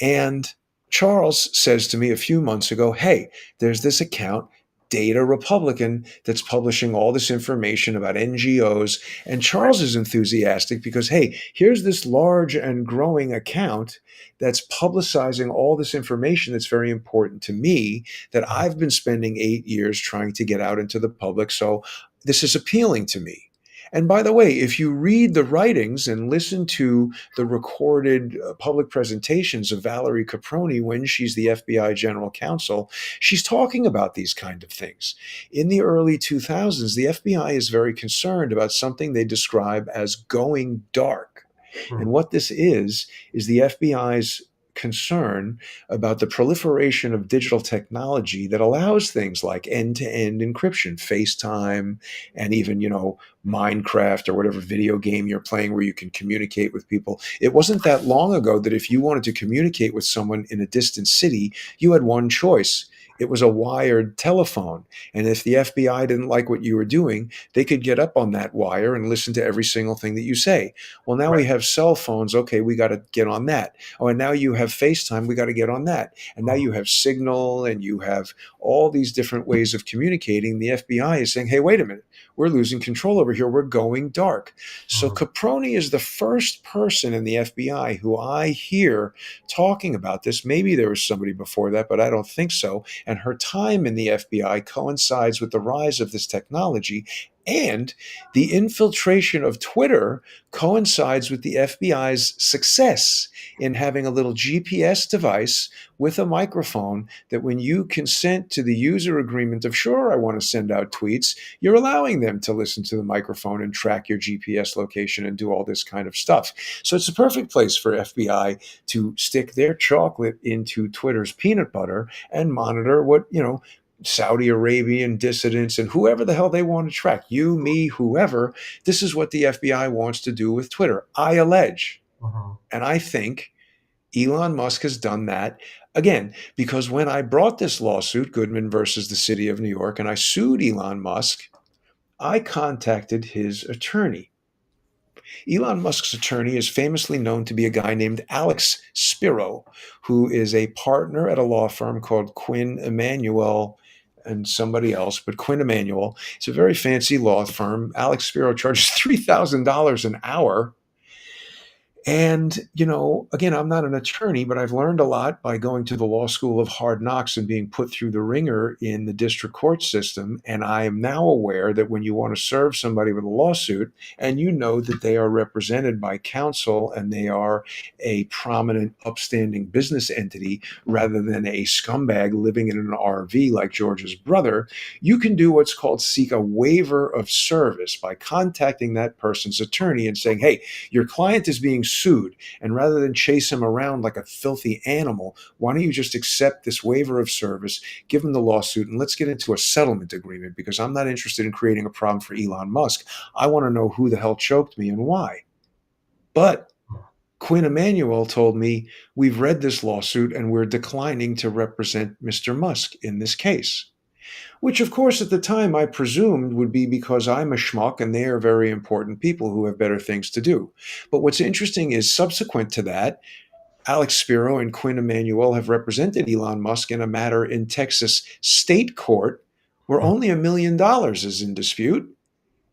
And Charles says to me a few months ago, hey, there's this account, Data Republican, that's publishing all this information about NGOs. And Charles is enthusiastic because, hey, here's this large and growing account that's publicizing all this information that's very important to me that I've been spending 8 years trying to get out into the public. So this is appealing to me. And by the way, if you read the writings and listen to the recorded public presentations of Valerie Caproni when she's the FBI general counsel, she's talking about these kind of things. In the early 2000s, the FBI is very concerned about something they describe as going dark. And what this is the FBI's concern about the proliferation of digital technology that allows things like end-to-end encryption, FaceTime, and even, Minecraft or whatever video game you're playing where you can communicate with people. It wasn't that long ago that if you wanted to communicate with someone in a distant city, you had one choice. It was a wired telephone. And if the FBI didn't like what you were doing, they could get up on that wire and listen to every single thing that you say. Well, now we have cell phones. Okay, we got to get on that. Oh, and now you have FaceTime. We got to get on that. And now you have Signal and you have all these different ways of communicating. The FBI is saying, hey, wait a minute. We're losing control over here. We're going dark. So Caproni is the first person in the FBI who I hear talking about this. Maybe there was somebody before that, but I don't think so. And her time in the FBI coincides with the rise of this technology. And the infiltration of Twitter coincides with the FBI's success in having a little GPS device with a microphone that when you consent to the user agreement of, sure, I want to send out tweets, you're allowing them to listen to the microphone and track your GPS location and do all this kind of stuff. So it's a perfect place for FBI to stick their chocolate into Twitter's peanut butter and monitor what, Saudi Arabian dissidents and whoever the hell they want to track, you, me, whoever. This is what the FBI wants to do with Twitter, I allege. And I think Elon Musk has done that again, because when I brought this lawsuit, Goodman versus the city of New York, and I sued Elon Musk, I contacted his attorney. Elon Musk's attorney is famously known to be a guy named Alex Spiro, who is a partner at a law firm called Quinn Emanuel and somebody else, but Quinn Emanuel. It's a very fancy law firm. Alex Spiro charges $3,000 an hour. And, again, I'm not an attorney, but I've learned a lot by going to the law school of hard knocks and being put through the ringer in the district court system. And I am now aware that when you want to serve somebody with a lawsuit and you know that they are represented by counsel and they are a prominent, upstanding business entity rather than a scumbag living in an RV like George's brother, you can do what's called seek a waiver of service by contacting that person's attorney and saying, hey, your client is being sued. And rather than chase him around like a filthy animal, why don't you just accept this waiver of service, give him the lawsuit, and let's get into a settlement agreement, because I'm not interested in creating a problem for Elon Musk. I want to know who the hell choked me and why. But Quinn Emanuel told me, we've read this lawsuit and we're declining to represent Mr. Musk in this case. Which, of course, at the time I presumed would be because I'm a schmuck and they are very important people who have better things to do. But what's interesting is, subsequent to that, Alex Spiro and Quinn Emanuel have represented Elon Musk in a matter in Texas state court where only $1 million is in dispute.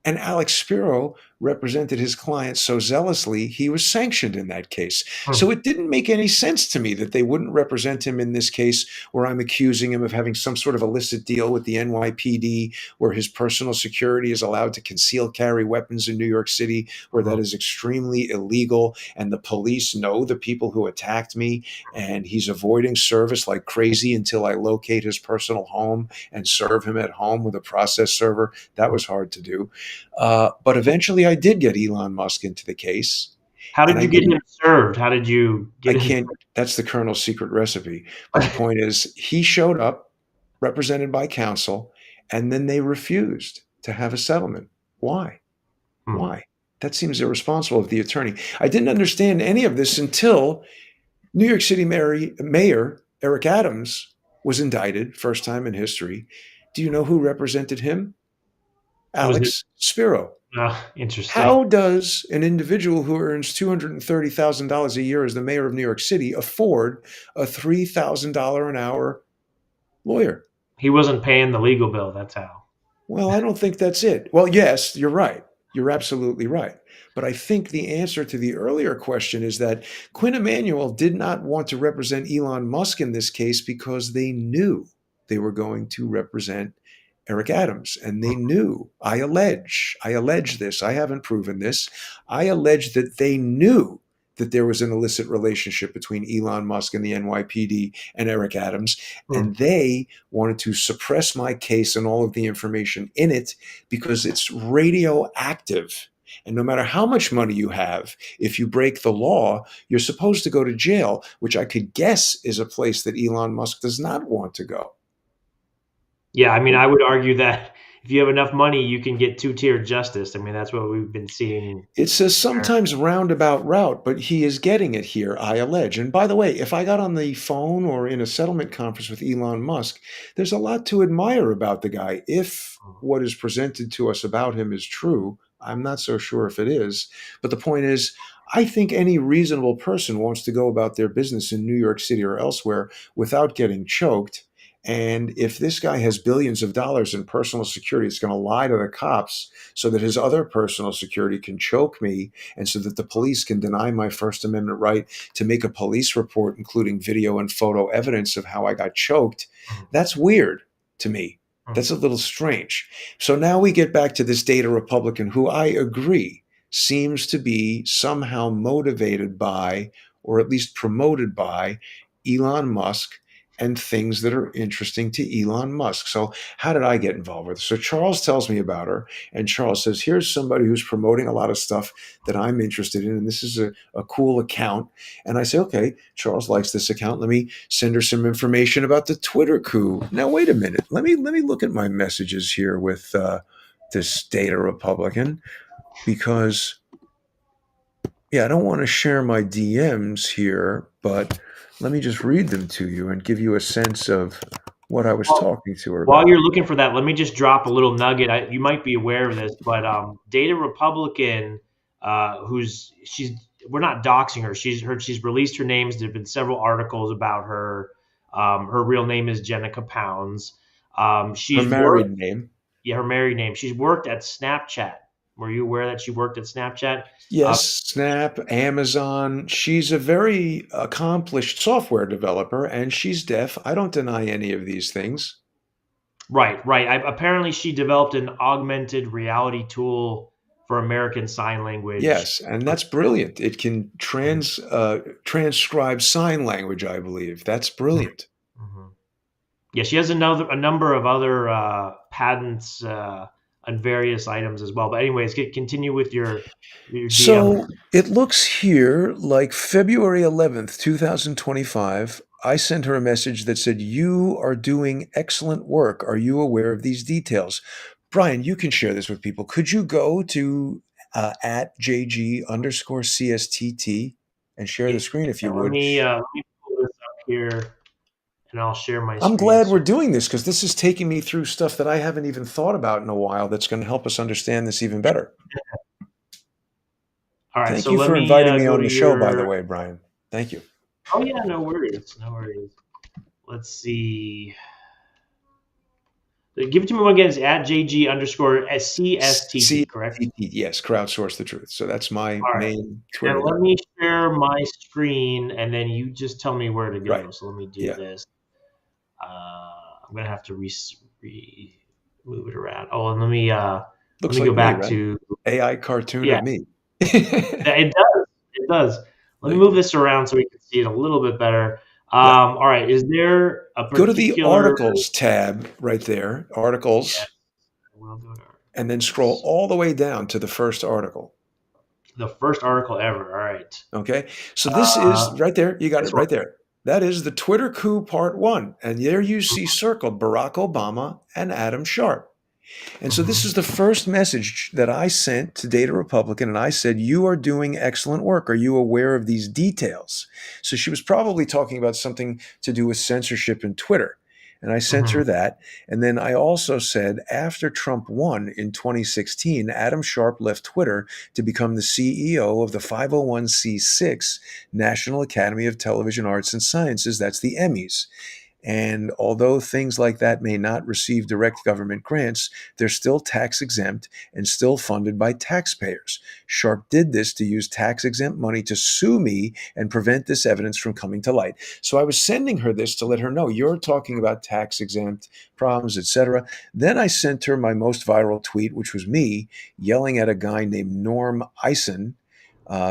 And Alex Spiro represented his client so zealously, he was sanctioned in that case. So it didn't make any sense to me that they wouldn't represent him in this case where I'm accusing him of having some sort of illicit deal with the NYPD, where his personal security is allowed to conceal carry weapons in New York City, where that is extremely illegal. And the police know the people who attacked me, and he's avoiding service like crazy until I locate his personal home and serve him at home with a process server. That was hard to do. But eventually I did get Elon Musk into the case. How And did I you get didn't, him served? How did you I get him? can't, that's the Colonel's secret recipe. But the point is, he showed up represented by counsel, and then they refused to have a settlement. Why? Why? That seems irresponsible of the attorney. I didn't understand any of this until New York City Mayor Eric Adams was indicted, first time in history. Do you know who represented him? Was it Alex Spiro. interesting? How does an individual who earns $230,000 a year as the mayor of New York City afford a $3,000 an hour lawyer? He wasn't paying the legal bill. That's how. Well, I don't think that's it. Well, yes, you're right. You're absolutely right. But I think the answer to the earlier question is that Quinn Emanuel did not want to represent Elon Musk in this case because they knew they were going to represent Eric Adams. And they knew, I allege this, I haven't proven this, I allege that they knew that there was an illicit relationship between Elon Musk and the NYPD and Eric Adams. And they wanted to suppress my case and all of the information in it because it's radioactive. And no matter how much money you have, if you break the law, you're supposed to go to jail, which I could guess is a place that Elon Musk does not want to go. Yeah, I mean, I would argue that if you have enough money, you can get two-tier justice. I mean, that's what we've been seeing. It's a sometimes roundabout route, but he is getting it here, I allege. And by the way, if I got on the phone or in a settlement conference with Elon Musk, there's a lot to admire about the guy. If what is presented to us about him is true, I'm not so sure if it is. But the point is, I think any reasonable person wants to go about their business in New York City or elsewhere without getting choked. And if this guy has billions of dollars in personal security, it's going to lie to the cops so that his other personal security can choke me, and so that the police can deny my First Amendment right to make a police report, including video and photo evidence of how I got choked. That's weird to me. That's a little strange. So now we get back to this data Republican who I agree seems to be somehow motivated by, or at least promoted by, Elon Musk and things that are interesting to Elon Musk. So how did I get involved with it? So Charles tells me about her, and Charles says, here's somebody who's promoting a lot of stuff that I'm interested in, and this is a cool account. And I say, okay, Charles likes this account. Let me send her some information about the Twitter coup. Now, wait a minute. Let me look at my messages here with this data Republican, because, yeah, I don't want to share my DMs here, but let me just read them to you and give you a sense of what I was talking to her about. While you're looking for that, let me just drop a little nugget. You might be aware of this, but Data Republican, we're not doxing her. She's released her names. There've been several articles about her. Her real name is Jenica Pounds. She's her married name. Yeah, her married name. She's worked at Snapchat. Were you aware that she worked at Snapchat? Yes, Snap, Amazon. She's a very accomplished software developer, and she's deaf. I don't deny any of these things. Right. Apparently, she developed an augmented reality tool for American Sign Language. Yes, and that's brilliant. It can transcribe sign language, I believe. That's brilliant. Yeah, she has a number of other patents on various items as well. But anyways, continue with your DM. So it looks here like February 11th, 2025. I sent her a message that said, "You are doing excellent work. Are you aware of these details?" Brian, you can share this with people. Could you go to at JG underscore CSTT and share Yeah, the screen if you let would? me let me pull this up here, and I'll share my I'm screen. glad we're So doing this because this is taking me through stuff that I haven't even thought about in a while that's going to help us understand this even better. all right, Thank so you let for me inviting me go on to the show, by the your. way, Brian. Thank you. Oh yeah, no worries, no worries. Let's see. Give it to me one again. It's at JG underscore CSTT, correct? CFTT, yes, crowdsource the truth. So that's my All right. main And Twitter let there. me share my screen, and then you just tell me where to Right. go. So let me do Yeah. this. I'm gonna have to move it around. Oh, and let Looks me go like me, back right? to AI cartoon yeah. of me. It does. It does. Let me Thank move you. this around so we can see it a little bit better. Yeah. All right. Is there a Go to the particular? articles tab right there, Yes, articles, I will go to and then scroll articles. all the way down to the first article. The first article ever. All right. Okay. So this is Uh, right there. You got this it one. right there. That is the Twitter coup part one. And there you see circled Barack Obama and Adam Sharp. And so this Mhm. is the first message that I sent to Data Republican, and I said, "You are doing excellent work. Are you aware of these details?" So she was probably talking about something to do with censorship in Twitter. And I sent her Mhm. that. And then I also said, after Trump won in 2016, Adam Sharp left Twitter to become the CEO of the 501c6 National Academy of Television Arts and Sciences. That's the Emmys. And although things like that may not receive direct government grants, they're still tax exempt and still funded by taxpayers. Sharp did this to use tax exempt money to sue me and prevent this evidence from coming to light. So I was sending her this to let her know you're talking about tax exempt problems, etc. Then I sent her my most viral tweet, which was me yelling at a guy named Norm Eisen.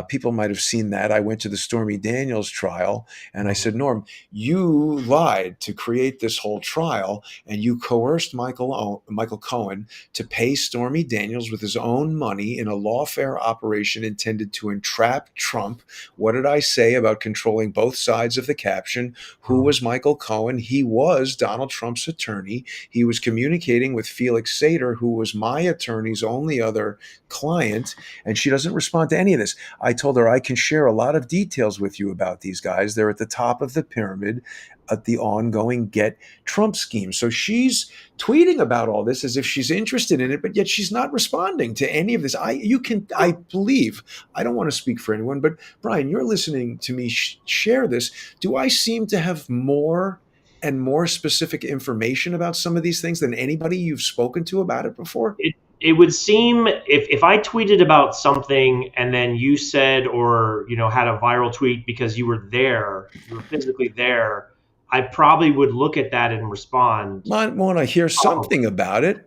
People might have seen that. I went to the Stormy Daniels trial and I said, Mhm. "Norm, you lied to create this whole trial, and you coerced Michael Cohen to pay Stormy Daniels with his own money in a lawfare operation intended to entrap Trump." What did I say about controlling both sides of the caption? Who Mhm. was Michael Cohen? He was Donald Trump's attorney. He was communicating with Felix Sater, who was my attorney's only other client, and she doesn't respond to any of this. I told her I can share a lot of details with you about these guys. They're at the top of the pyramid at the ongoing Get Trump scheme. So she's tweeting about all this as if she's interested in it, but yet she's not responding to any of this. I believe, I don't want to speak for anyone, but Brian, you're listening to me share this. Do I seem to have more and more specific information about some of these things than anybody you've spoken to about it before? It would seem if I tweeted about something and then you said or had a viral tweet because you were there, you were physically there, I probably would look at that and respond. Might want to hear Probably. something about it.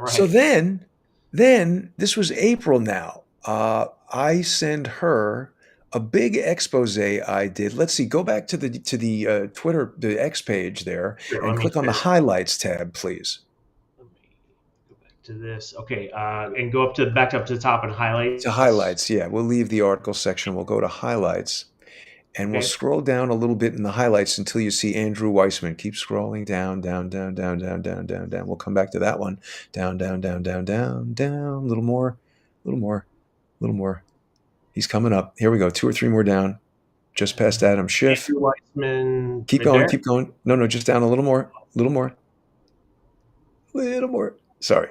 So Right. then this was April now. I send her a big expose I did. Let's see. Go back to the Twitter, the X page there, Here, and let me click on the share. highlights tab, please. Let me go back to this. Okay, and go back up to the top and To highlights. highlights, yeah. We'll leave the article section. We'll go to highlights, and we'll Okay. scroll down a little bit in the highlights until you see Andrew Weissman. Keep scrolling down, down, down, down, down, down, down, down. We'll come back to that one. Down, down, down, down, down, down. A little more, a little more, a little more. He's coming up. Here we go. Two or three more down. Just past Adam Schiff. Andrew Weissman, Keep right going. there. Keep going. No, no, just down a little more. A little more. A little more. Sorry.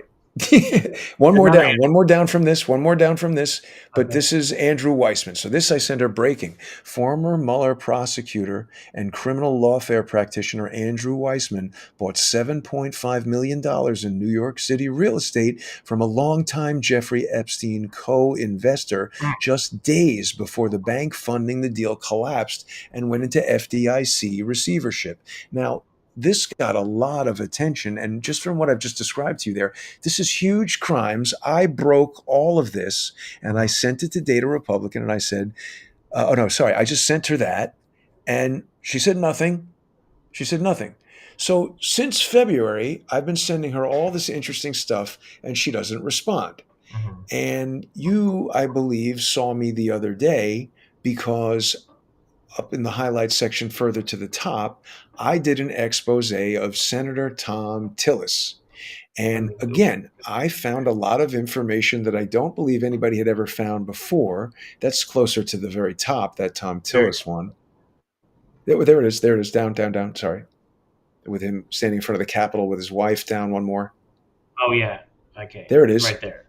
One more Another down. One more down from this. One more down from this. But Okay. this is Andrew Weissman. So this I sent her breaking. Former Mueller prosecutor and criminal lawfare practitioner Andrew Weissman bought $7.5 million in New York City real estate from a longtime Jeffrey Epstein co-investor just days before the bank funding the deal collapsed and went into FDIC receivership. Now, this got a lot of attention. And just from what I've just described to you there, this is huge crimes. I broke all of this and I Mhm. sent it to Data Republican and I said, oh no, sorry, I just sent her that. And she said nothing. She said nothing. So since February, I've been sending her all this interesting stuff and she doesn't respond. Mhm. And you, I believe, saw me the other day because up in the highlights section further to the top, I did an expose of Senator Tom Tillis. Let And me go. again, I found a lot of information that I don't believe anybody had ever found before. That's closer to the very top, that Tom There. Tillis one. There it is. There it is. Down, down, down. Sorry. With him standing in front of the Capitol with his wife down one more. Oh yeah. Okay. There it is. Right there.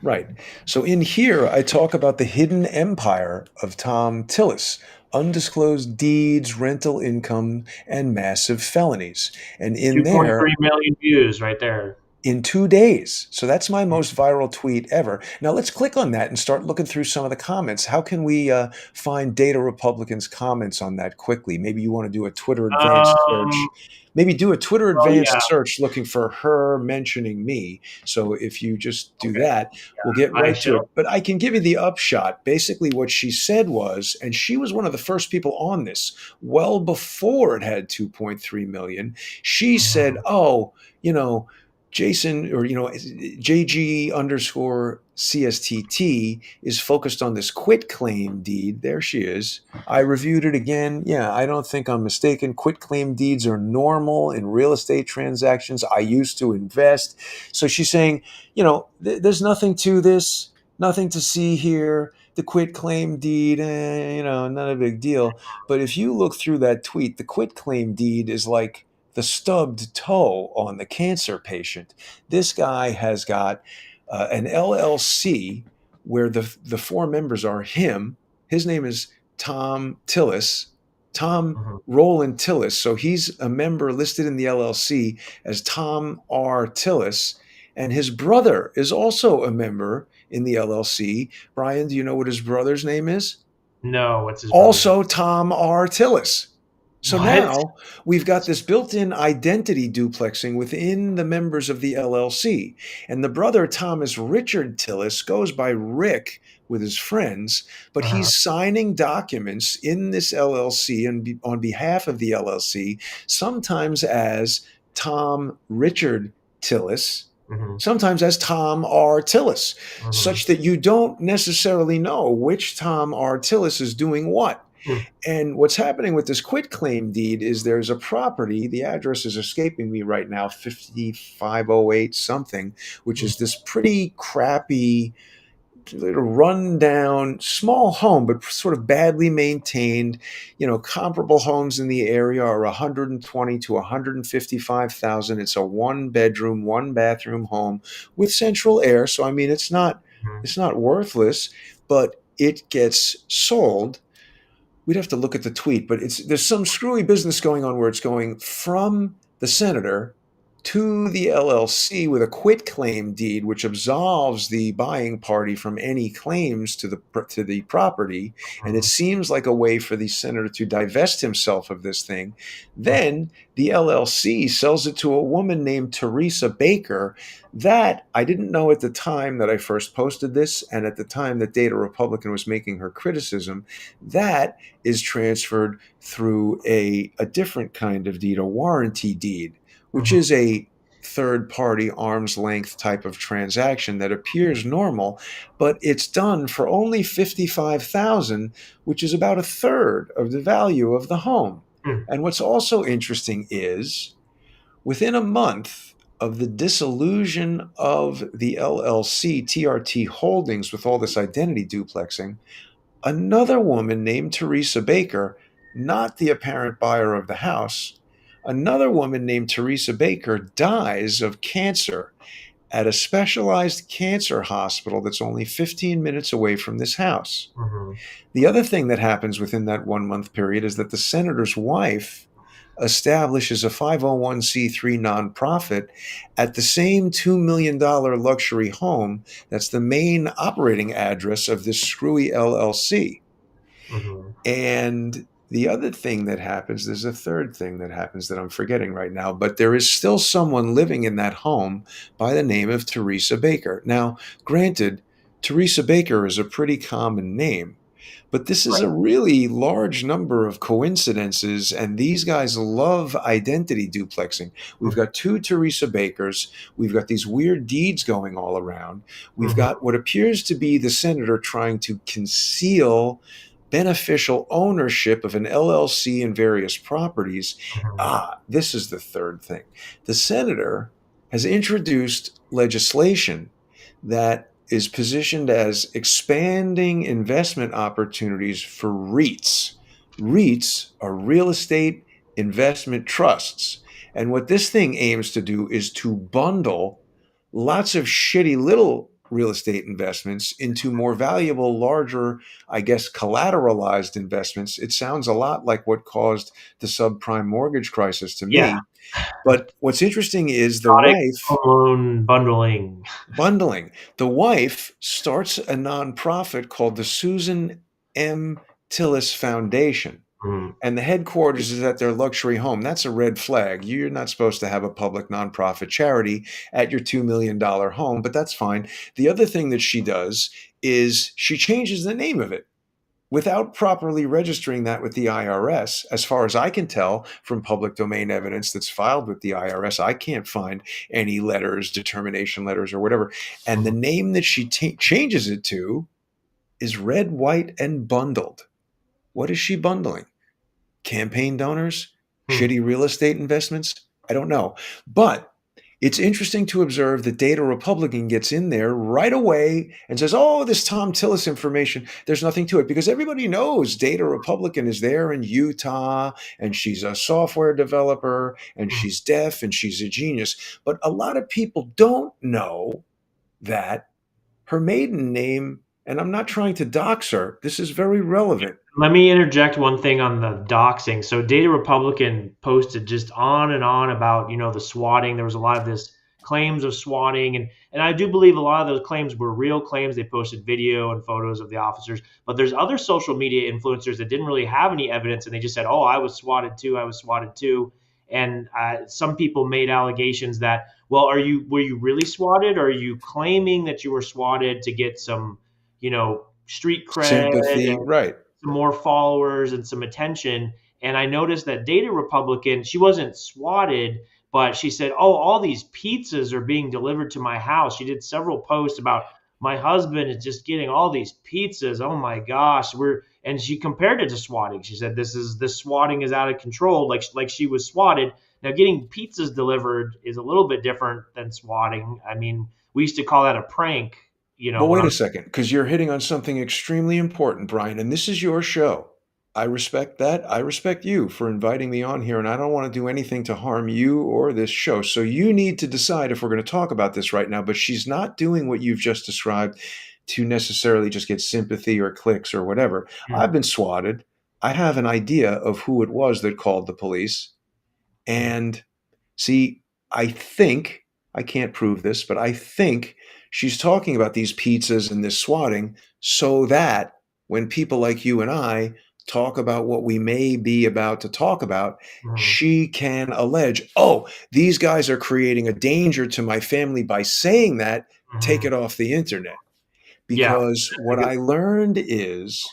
Right. So in here, I talk about the hidden empire of Tom Tillis, undisclosed deeds, rental income, and massive felonies. And in there, 2.3 million views right there. in 2 days. So that's my most viral tweet ever. Now let's click on that and start looking through some of the comments. How can we find Data Republicans' comments on that quickly? Maybe you want to do a Twitter advanced Um. search. Maybe do a Twitter Oh yeah. advanced search looking for her mentioning me. So if you just do Okay. that, we'll get I right to it. shall. But I can give you the upshot. Basically, what she said was, and she was one of the first people on this, well before it had 2.3 million. She said, Mhm. "Oh, you know." Jason, or JG underscore CSTT is focused on this quit claim deed. There she is. I reviewed it again. Yeah, I don't think I'm mistaken. Quit claim deeds are normal in real estate transactions. I used to invest. So she's saying, there's nothing to this, nothing to see here. The quit claim deed, not a big deal. But if you look through that tweet, the quit claim deed is like the stubbed toe on the cancer patient. This guy has got an LLC where the four members are him. His name is Tom Tillis, Tom Mhm. Roland Tillis. So he's a member listed in the LLC as Tom R. Tillis. And his brother is also a member in the LLC. Brian, do you know what his brother's name is? No. What's his brother's name? Also Tom R. Tillis. So What? now we've got this built-in identity duplexing within the members of the LLC. And the brother, Thomas Richard Tillis, goes by Rick with his friends, but Uh-huh. he's signing documents in this LLC and on behalf of the LLC, sometimes as Tom Richard Tillis, Mhm. sometimes as Tom R. Tillis, Mhm. such that you don't necessarily know which Tom R. Tillis is doing what. Hmm. And what's happening with this quit claim deed is there's a property, the address is escaping me right now, 5508 something, which is this pretty crappy, little rundown, small home, but sort of badly maintained. Comparable homes in the area are 120 to 155,000. It's a one bedroom, one bathroom home with central air. So I mean, it's not Mhm. worthless, but it gets sold. We'd have to look at the tweet, but there's some screwy business going on where it's going from the senator to the LLC with a quit claim deed, which absolves the buying party from any claims to the property. And it Mhm. seems like a way for the senator to divest himself of this thing. Then the LLC sells it to a woman named Teresa Baker. That I didn't know at the time that I first posted this, and at the time that Data Republican was making her criticism. That is transferred through a different kind of deed, a warranty deed, which Mhm. is a third party arm's length type of transaction that appears normal, but it's done for only 55,000, which is about a third of the value of the home. Mhm. And what's also interesting is within a month of the dissolution of the LLC TRT Holdings with all this identity duplexing, another woman named Teresa Baker, not the apparent buyer of the house, another woman named Teresa Baker dies of cancer at a specialized cancer hospital that's only 15 minutes away from this house. Mhm. The other thing that happens within that 1 month period is that the senator's wife establishes a 501c3 nonprofit at the same $2 million luxury home that's the main operating address of this screwy LLC. Mhm. And the other thing that happens, there's a third thing that happens that I'm forgetting right now, but there is still someone living in that home by the name of Teresa Baker. Now, granted, Teresa Baker is a pretty common name, But this is Right. a really large number of coincidences, and these guys love identity duplexing. We've got two Teresa Bakers. We've got these weird deeds going all around. We've Mhm. got what appears to be the senator trying to conceal beneficial ownership of an LLC and various properties. Mhm. This is the third thing. The senator has introduced legislation that is positioned as expanding investment opportunities for REITs. REITs are real estate investment trusts. And what this thing aims to do is to bundle lots of shitty little real estate investments into more valuable, larger, I guess, collateralized investments. It sounds a lot like what caused the subprime mortgage crisis to Yeah. me. But what's interesting is the Exotic wife home loan bundling. bundling. The wife starts a nonprofit called the Susan M. Tillis Foundation. Mhm. And the headquarters is at their luxury home. That's a red flag. You're not supposed to have a public nonprofit charity at your $2 million home, but that's fine. The other thing that she does is she changes the name of it without properly registering that with the IRS. As far as I can tell from public domain evidence that's filed with the IRS, I can't find any letters, determination letters, or whatever. And the Mhm. name that she changes it to is Red, White, and Bundled. What is she bundling? Campaign donors? Hmm. Shitty real estate investments? I don't know. But it's interesting to observe that Data Republican gets in there right away and says, oh, this Tom Tillis information, there's nothing to it. Because everybody knows Data Republican is there in Utah and she's a software developer and Hmm. she's deaf and she's a genius. But a lot of people don't know that her maiden name, and I'm not trying to dox her, this is very relevant. Let me interject one thing on the doxing. So Data Republican posted just on and on about, the swatting. There was a lot of this claims of swatting, and I do believe a lot of those claims were real claims. They posted video and photos of the officers, but there's other social media influencers that didn't really have any evidence, and they just said, "Oh, I was swatted too. I was swatted too." And some people made allegations that, well, were you really swatted? Or are you claiming that you were swatted to get some, street cred Sympathy, right. some more followers and some attention. And I noticed that Data Republican, she wasn't swatted, but she said, "Oh, all these pizzas are being delivered to my house." She did several posts about my husband is just getting all these pizzas. Oh my gosh, and she compared it to swatting. She said this swatting is out of control, like she was swatted. Now getting pizzas delivered is a little bit different than swatting. I mean, we used to call that a prank, But when wait I a was second, because you're hitting on something extremely important, Brian, and this is your show. I respect that. I respect you for inviting me on here, and I don't want to do anything to harm you or this show. So you need to decide if we're going to talk about this right now. But she's not doing what you've just described to necessarily just get sympathy or clicks or whatever. Hmm, I've been swatted. I have an idea of who it was that called the police. hmm, And see, I think, I can't prove this, but I think she's talking about these pizzas and this swatting so that when people like you and I talk about what we may be about to talk about, hmm, she can allege, oh, these guys are creating a danger to my family by saying that, take hmm. it off the internet. Yeah, Because I what guess. I learned is,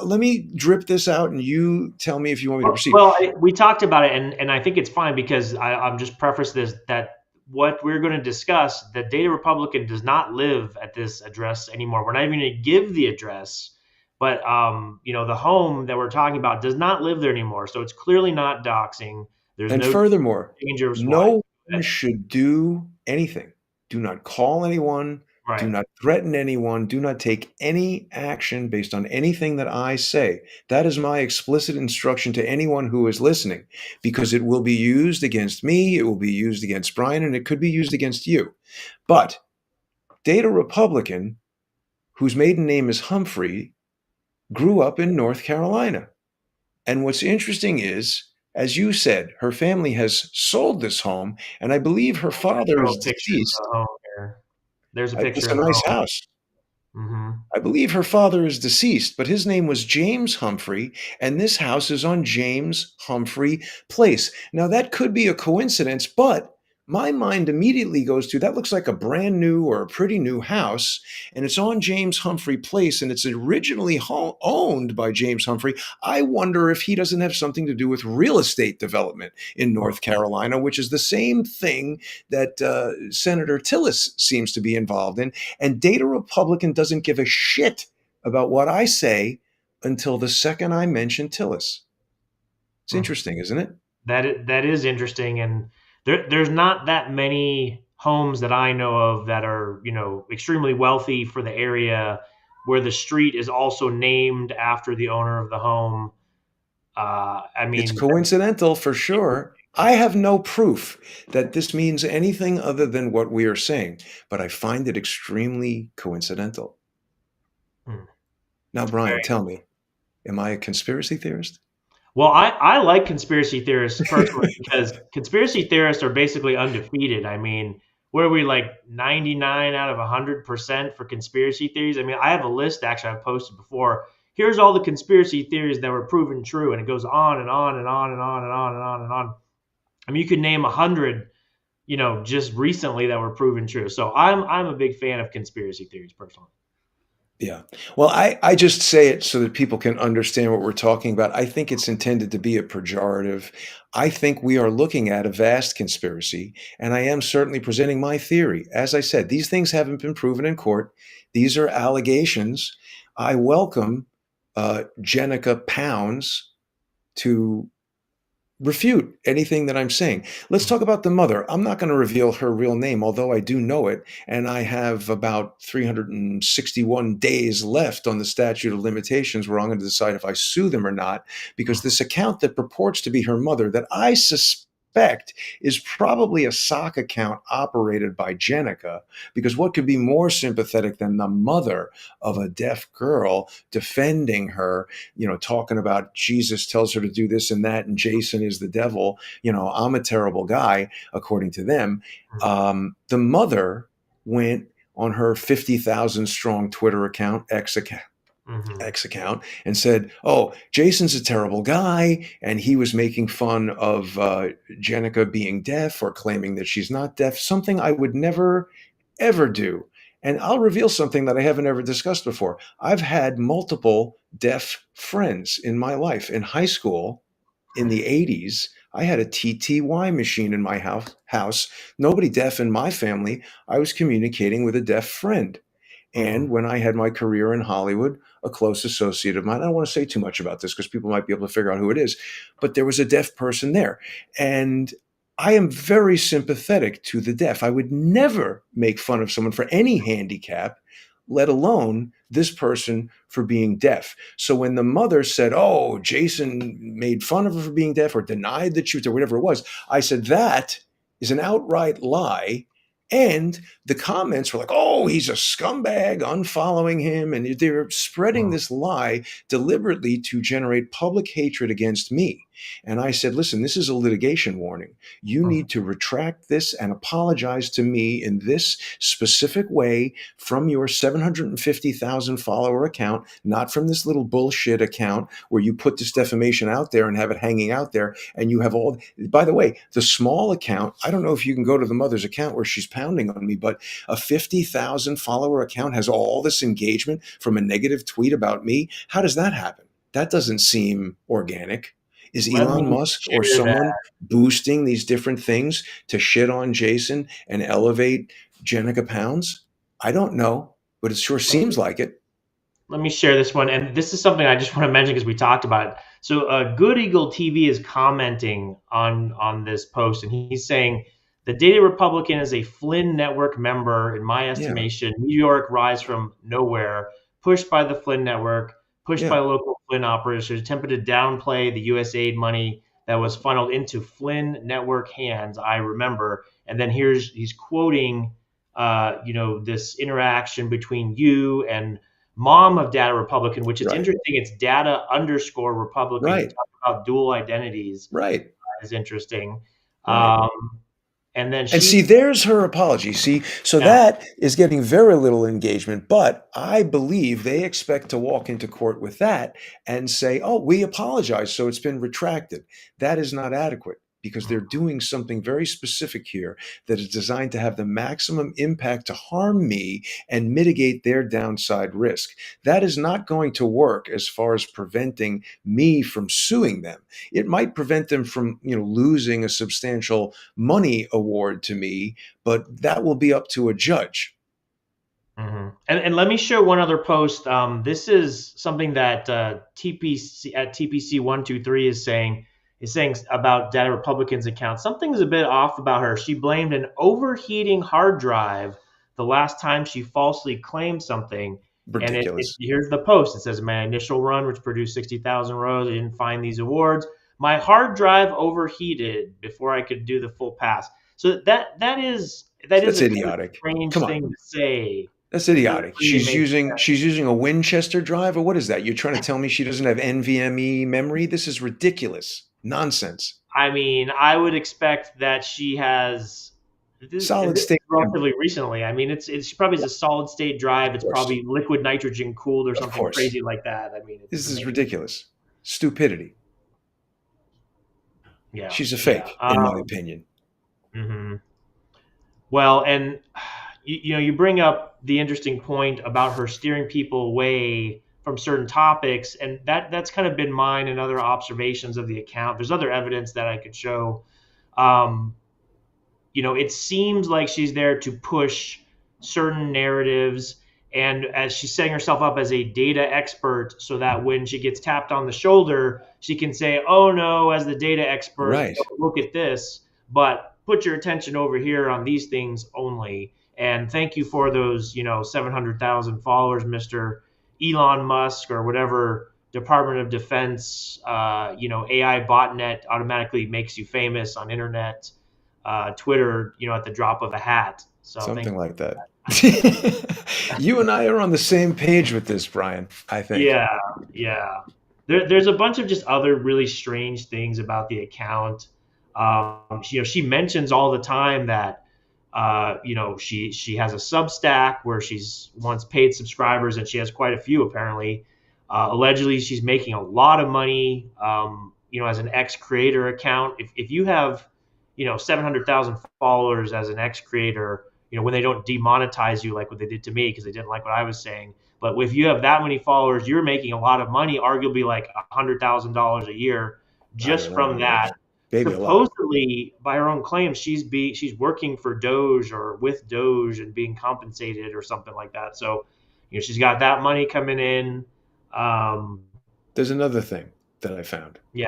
let me drip this out and you tell me if you want me to proceed. Well, we talked about it, and I think it's fine because I'm just preface this that what we're going to discuss, the Data Republican does not live at this address anymore. We're not even going to give the address, but the home that we're talking about does not live there anymore. So it's clearly not doxing. There's And no furthermore, danger of swatting. no one should do anything. Do not call anyone. Do Right. not threaten anyone. Do not take any action based on anything that I say. That is my explicit instruction to anyone who is listening, because it will be used against me, it will be used against Brian, and it could be used against you. But Data Republican, whose maiden name is Humphrey, grew up in North Carolina. And what's interesting is, as you said, her family has sold this home, and I believe her father Show is a picture of deceased. the home here. There's a It's picture a of the nice home. house. Hmm. I believe her father is deceased, but his name was James Humphrey, and this house is on James Humphrey Place. Now, that could be a coincidence, but my mind immediately goes to that looks like a brand new or a pretty new house, and it's on James Humphrey Place, and it's originally owned by James Humphrey. I wonder if he doesn't have something to do with real estate development in North Carolina, which is the same thing that Senator Tillis seems to be involved in. And Data Republican doesn't give a shit about what I say until the second I mention Tillis. It's Mhm. interesting, isn't it? That is interesting, and there's not that many homes that I know of that are, extremely wealthy for the area, where the street is also named after the owner of the home. I It's mean, coincidental for sure. I have no proof that this means anything other than what we are saying, but I find it extremely coincidental. hmm, Now, Brian, very tell me, am I a conspiracy theorist? well. I like conspiracy theorists personally because conspiracy theorists are basically undefeated. I mean, what are we, like 99 out of 100% for conspiracy theories? I mean, I have a list actually I've posted before. Here's all the conspiracy theories that were proven true, and it goes on and on and on and on and on and on and on. I mean, you could name 100, just recently that were proven true. So I'm a big fan of conspiracy theories personally. Yeah. Well, I just say it so that people can understand what we're talking about. I think it's intended to be a pejorative. I think we are looking at a vast conspiracy, and I am certainly presenting my theory. As I said, these things haven't been proven in court. These are allegations. I welcome Jenica Pounds to refute anything that I'm saying. Let's talk about the mother. I'm not going to reveal her real name, although I do know it. And I have about 361 days left on the statute of limitations where I'm going to decide if I sue them or not, because this account that purports to be her mother, that I suspect is probably a sock account operated by Jenica, because what could be more sympathetic than the mother of a deaf girl defending her, talking about Jesus tells her to do this and that, and Jason is the devil. I'm a terrible guy, according to them. The mother went on her 50,000 strong Twitter account, Mm-hmm. X account, and said, "Oh, Jason's a terrible guy," and he was making fun of Jenica being deaf or claiming that she's not deaf. Something I would never ever do. And I'll reveal something that I haven't ever discussed before. I've had multiple deaf friends in my life. In high school, in the 80s, I had a TTY machine in my house. Nobody deaf in my family. I was communicating with a deaf friend. Mm-hmm. And when I had my career in Hollywood, a close associate of mine, I don't want to say too much about this because people might be able to figure out who it is, but there was a deaf person there. And I am very sympathetic to the deaf. I would never make fun of someone for any handicap, let alone this person for being deaf. So when the mother said, "Oh, Jason made fun of her for being deaf or denied the truth or whatever it was," I said, that is an outright lie. And the comments were like, "Oh, he's a scumbag, unfollowing him." And they're spreading this lie deliberately to generate public hatred against me. And I said, "Listen, this is a litigation warning. You Mm-hmm. need to retract this and apologize to me in this specific way from your 750,000 follower account, not from this little bullshit account where you put this defamation out there and have it hanging out there. And you have all, by the way, the small account, I don't know if you can go to the mother's account where she's pounding on me, but a 50,000 follower account has all this engagement from a negative tweet about me. How does that happen? That doesn't seem organic. Is Let Elon me Musk or share that. someone boosting these different things to shit on Jason and elevate Jenica Pounds? I don't know, but it sure seems like it. Let me share this one, and this is something I just want to mention because we talked about it. So, Good Eagle TV is commenting on this post, and he's saying the Data Republican is a Flynn Network member. In my Yeah, estimation, New York rise from nowhere, pushed by the Flynn Network, pushed by yeah, local Flynn operators, who attempted to downplay the USAID money that was funneled into Flynn Network hands. I remember, and then he's quoting, this interaction between you and mom of Data Republican, which is right, interesting. It's Data underscore Republican. You right, talk about dual identities right, is interesting. right. Um, and then And she, see, there's her apology. See, so yeah, that is getting very little engagement, but I believe they expect to walk into court with that and say, "Oh, we apologize, so it's been retracted." That is not adequate. because they're doing something very specific here that is designed to have the maximum impact to harm me and mitigate their downside risk. That is not going to work as far as preventing me from suing them. It might prevent them from, losing a substantial money award to me, but that will be up to a judge. And let me share one other post. This is something that TPC at TPC 123 is saying about Data Republicans account. Something's a bit off about her. She blamed an overheating hard drive the last time she falsely claimed something. And Ridiculous. here's the post. It says, my initial run, which produced 60,000 rows, I didn't find these awards. My hard drive overheated before I could do the full pass. So that is That's a kind of idiotic. strange Come on. thing to say. That's It doesn't idiotic. really make She's using a Winchester drive, or what is that? You're trying to tell me she doesn't have NVMe memory? This is ridiculous. Nonsense. I mean, I would expect that she has and Solid this is state memory. relatively recently. I mean, it's she probably is Yeah, a solid state drive. of It's course. probably liquid nitrogen cooled or Of something course. crazy like that. I mean, it This doesn't is make any ridiculous. Stupidity. yeah, She's a yeah. fake, in my opinion. Mhm. Well, and you bring up the interesting point about her steering people away from certain topics, and that's kind of been mine and other observations of the account. There's other evidence that I could show. Um, it seems like she's there to push certain narratives, and as she's setting herself up as a data expert, so that when she gets tapped on the shoulder, she can say, "Oh no, as the data expert, Right. don't look at this, but put your attention over here on these things only." And thank you for those, 700,000 followers, Mister Elon Musk or whatever Department of Defense, AI botnet automatically makes you famous on internet, Twitter, at the drop of a hat. So thank Something you. like that. You and I are on the same page with this, Brian, I think. Yeah, yeah. There's a bunch of just other really strange things about the account. She mentions all the time that she has a Substack where she's wants paid subscribers, and she has quite a few apparently. Allegedly, she's making a lot of money. As an ex-creator account, if you have 700,000 followers as an ex-creator, when they don't demonetize you like what they did to me because they didn't like what I was saying. But if you have that many followers, you're making a lot of money, arguably like $100,000 a year I don't just know, from man. that. Maybe a lot. Supposedly, by her own claims, she's working for Doge or with Doge and being compensated or something like that. So, she's got that money coming in. Um, There's another thing that I found. yeah,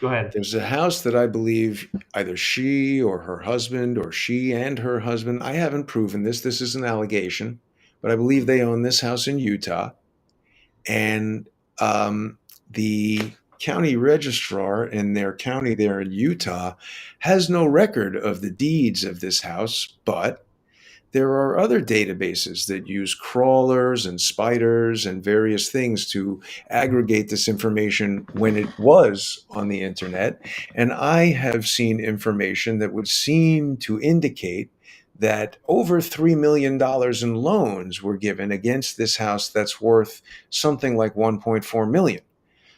go ahead. There's a house that I believe either she or her husband, or she and her husband, I haven't proven this. This is an allegation, but I believe they own this house in Utah. And the county registrar in their county there in Utah has no record of the deeds of this house, but there are other databases that use crawlers and spiders and various things to aggregate this information when it was on the internet. And I have seen information that would seem to indicate that over $3 million in loans were given against this house that's worth something like 1.4 million.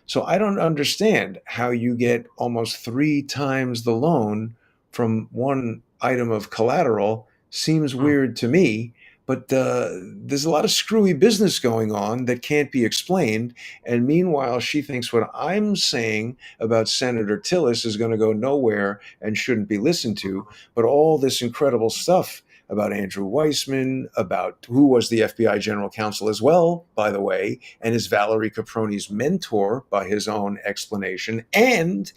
So I don't understand how you get almost 3 times the loan from one item of collateral. Seems Hmm. weird to me, but there's a lot of screwy business going on that can't be explained. And meanwhile, she thinks what I'm saying about Senator Tillis is going to go nowhere and shouldn't be listened to. But all this incredible stuff about Andrew Weissman, about who was the FBI general counsel as well, by the way, and is Valerie Caproni's mentor by his own explanation. And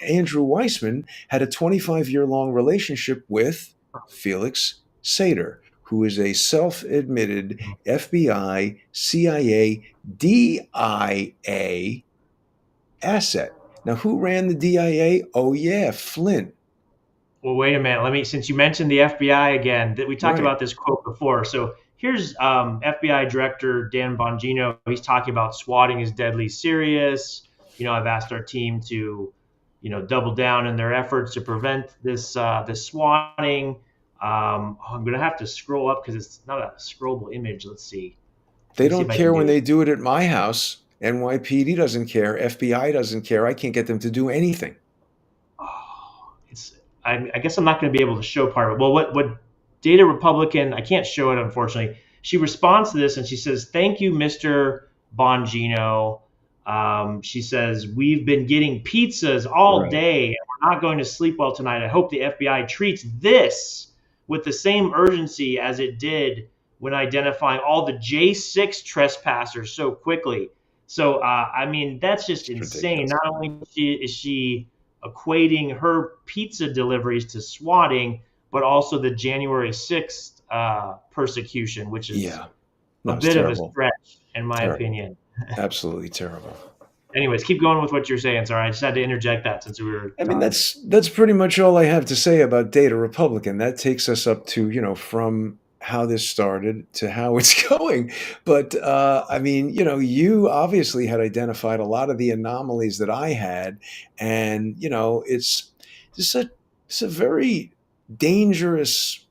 Andrew Weissman, had a 25-year-long relationship with Felix Sater, who is a self-admitted FBI, CIA, DIA asset. Now, who ran the DIA? Oh, yeah, Flynn. Well, wait a minute. Since you mentioned the FBI again, that we talked Right. about this quote before. So here's FBI Director Dan Bongino. He's talking about swatting is deadly serious. I've asked our team to, double down in their efforts to prevent this swatting. I'm gonna have to scroll up because it's not a scrollable image. Let's see. Let They me see if don't I can care when do it. they do it at my house. NYPD doesn't care. FBI doesn't care. I can't get them to do anything. I guess I'm not going to be able to show part of it. Well, what Data Republican, I can't show it, unfortunately. She responds to this and she says, "Thank you, Mr. Bongino." She says, "We've been getting pizzas all Right. day and we're not going to sleep well tonight. I hope the FBI treats this with the same urgency as it did when identifying all the J6 trespassers so quickly." So, I mean, that's just It's insane. ridiculous. Not only is she equating her pizza deliveries to swatting, but also the January 6th persecution, which is Yeah. a No, it's bit of a terrible. stretch, in my Terrible. opinion. Absolutely terrible. Anyways, keep going with what you're saying. Sorry, I just had to interject that since we were I mean, talking. that's pretty much all I have to say about Data Republican. That takes us up to, from how this started to how it's going. But I mean, you obviously had identified a lot of the anomalies that I had, and it's just it's a very dangerous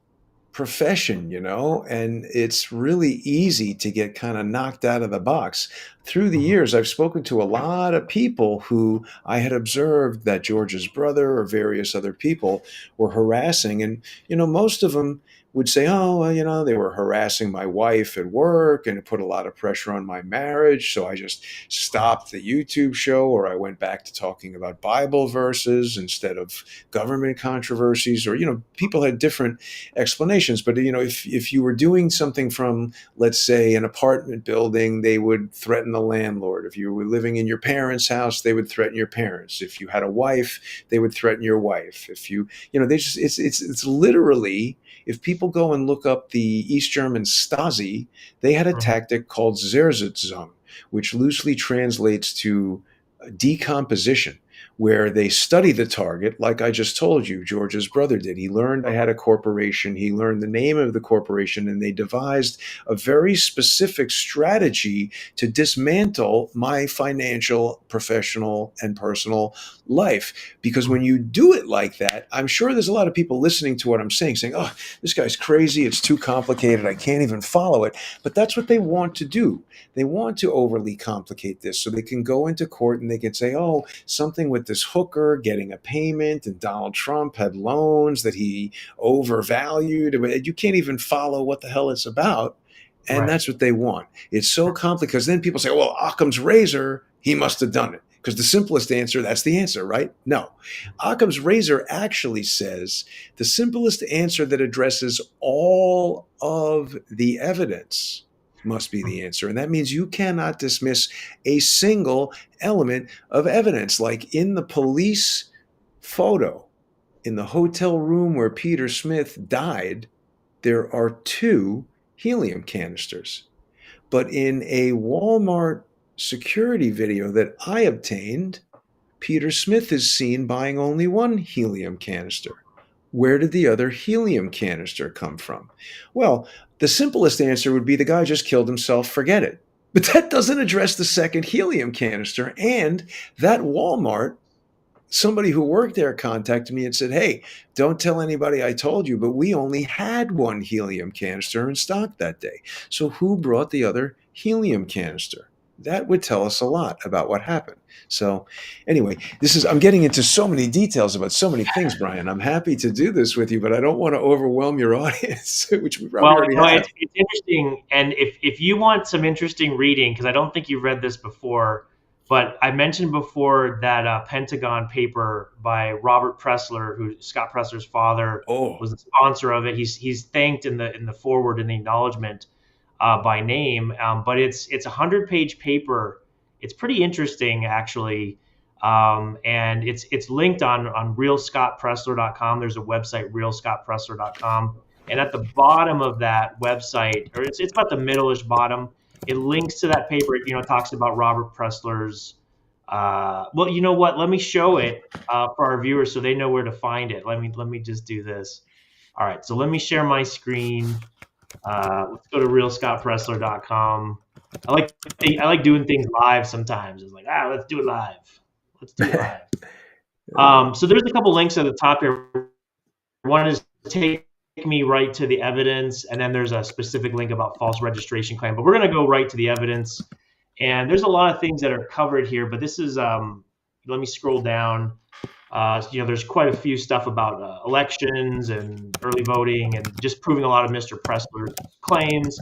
profession, and it's really easy to get kind of knocked out of the box. Through the Mhm. years, I've spoken to a lot of people who I had observed that George's brother or various other people were harassing. And, most of them would say, oh, well, they were harassing my wife at work and it put a lot of pressure on my marriage. So I just stopped the YouTube show, or I went back to talking about Bible verses instead of government controversies, or, people had different explanations. But if you were doing something from, let's say, an apartment building, they would threaten the landlord. If you were living in your parents' house, they would threaten your parents. If you had a wife, they would threaten your wife. If they just it's literally, if people go and look up the East German Stasi, they had a Mhm. tactic called Zersitzung, which loosely translates to decomposition, where they study the target, like I just told you, George's brother did. He learned I had a corporation, he learned the name of the corporation, and they devised a very specific strategy to dismantle my financial, professional, and personal life. Because when you do it like that, I'm sure there's a lot of people listening to what I'm saying, oh, this guy's crazy, it's too complicated, I can't even follow it. But that's what they want to do. They want to overly complicate this so they can go into court and they can say, oh, something with this hooker getting a payment, and Donald Trump had loans that he overvalued. You can't even follow what the hell it's about. And Right. that's what they want. It's so complicated because then people say, well, Occam's razor, he must have done it. Because the simplest answer, that's the answer, right? No. Occam's razor actually says the simplest answer that addresses all of the evidence must be the answer. And that means you cannot dismiss a single element of evidence. Like in the police photo, in the hotel room where Peter Smith died, there are two helium canisters. But in a Walmart security video that I obtained, Peter Smith is seen buying only one helium canister. Where did the other helium canister come from? Well, the simplest answer would be the guy just killed himself, forget it. But that doesn't address the second helium canister. And that Walmart, somebody who worked there contacted me and said, hey, don't tell anybody I told you, but we only had one helium canister in stock that day. So who brought the other helium canister? That would tell us a lot about what happened. So anyway, I'm getting into so many details about so many things, Brian. I'm happy to do this with you, but I don't want to overwhelm your audience, which we probably Well, already no, have. it's interesting, and if you want some interesting reading, because I don't think you've read this before, but I mentioned before that Pentagon paper by Robert Pressler, who Scott Pressler's father Oh, was the sponsor of it. He's thanked in the forward in the acknowledgement by name, but it's a 100-page paper. It's pretty interesting actually, and it's linked on realscottpressler.com. There's a website realscottpressler.com, and at the bottom of that website, or it's about the middle-ish bottom, it links to that paper. It talks about Robert Pressler's. Well, you know what? Let me show it for our viewers so they know where to find it. Let me just do this. All right, so let me share my screen. Let's go to realscottpressler.com. I like doing things live sometimes. It's like, let's do it live. Let's do it live. So there's a couple links at the top here. One is take me right to the evidence, and then there's a specific link about false registration claim. But we're going to go right to the evidence, and there's a lot of things that are covered here. But this is let me scroll down. There's quite a few stuff about elections and early voting and just proving a lot of Mr. Pressler's claims.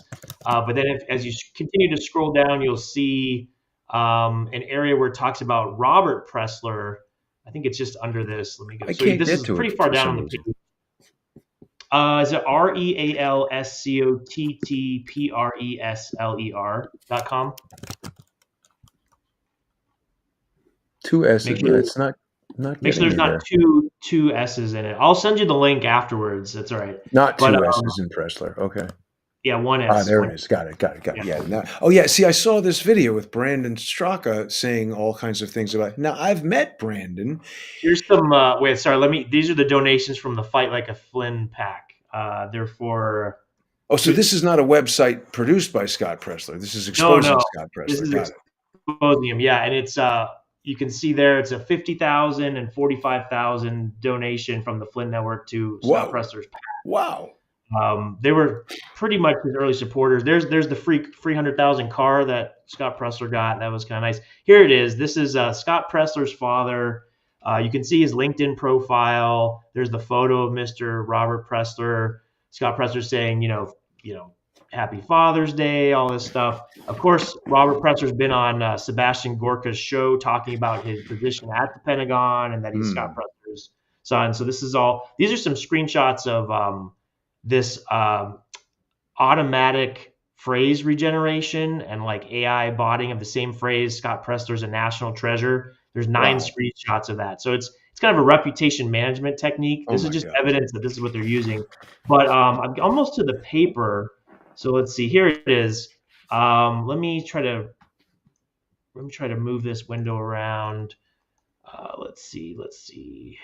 But then as you continue to scroll down, you'll see an area where it talks about Robert Pressler. I think it's just under this. Let me go. I So can't this get is to pretty it far for down some on the reason. page. Is it REALSCOTTPRESLER.com? Two S's. Make Yeah, sure it's not make sure getting there's me not there. two S's in it. I'll send you the link afterwards. That's all right. Not But two S's in Pressler. Okay. yeah, one Ah, S. there One. it is. Got it. Got it. Got Yeah. it. Yeah. Now, oh, yeah. See, I saw this video with Brandon Straka saying all kinds of things about. Now, I've met Brandon. Here's some. Wait, sorry. These are the donations from the Fight Like a Flynn pack. They're for. Oh, so this is not a website produced by Scott Pressler. This is No, exposing no. Scott This Pressler. is Got it. Exposium. Yeah, and it's you can see there it's a 50,000 and 45,000 donation from the Flynn Network to Scott Whoa. Pressler's. Wow. They were pretty much his early supporters. There's the free 300,000 car that Scott Pressler got. That was kind of nice. Here it is. This is Scott Pressler's father. You can see his LinkedIn profile. There's the photo of Mr. Robert Pressler. Scott Pressler saying, Happy Father's Day, all this stuff. Of course, Robert Pressler's been on Sebastian Gorka's show talking about his position at the Pentagon and that he's Scott Pressler's son. So these are some screenshots of this automatic phrase regeneration and like AI botting of the same phrase. Scott Pressler's a national treasure. There's 9 Wow. screenshots of that. So it's kind of a reputation management technique. Oh This is my just God. evidence that this is what they're using. But I'm almost to the paper. So let's see. Here it is. Let me try to move this window around. Let's see.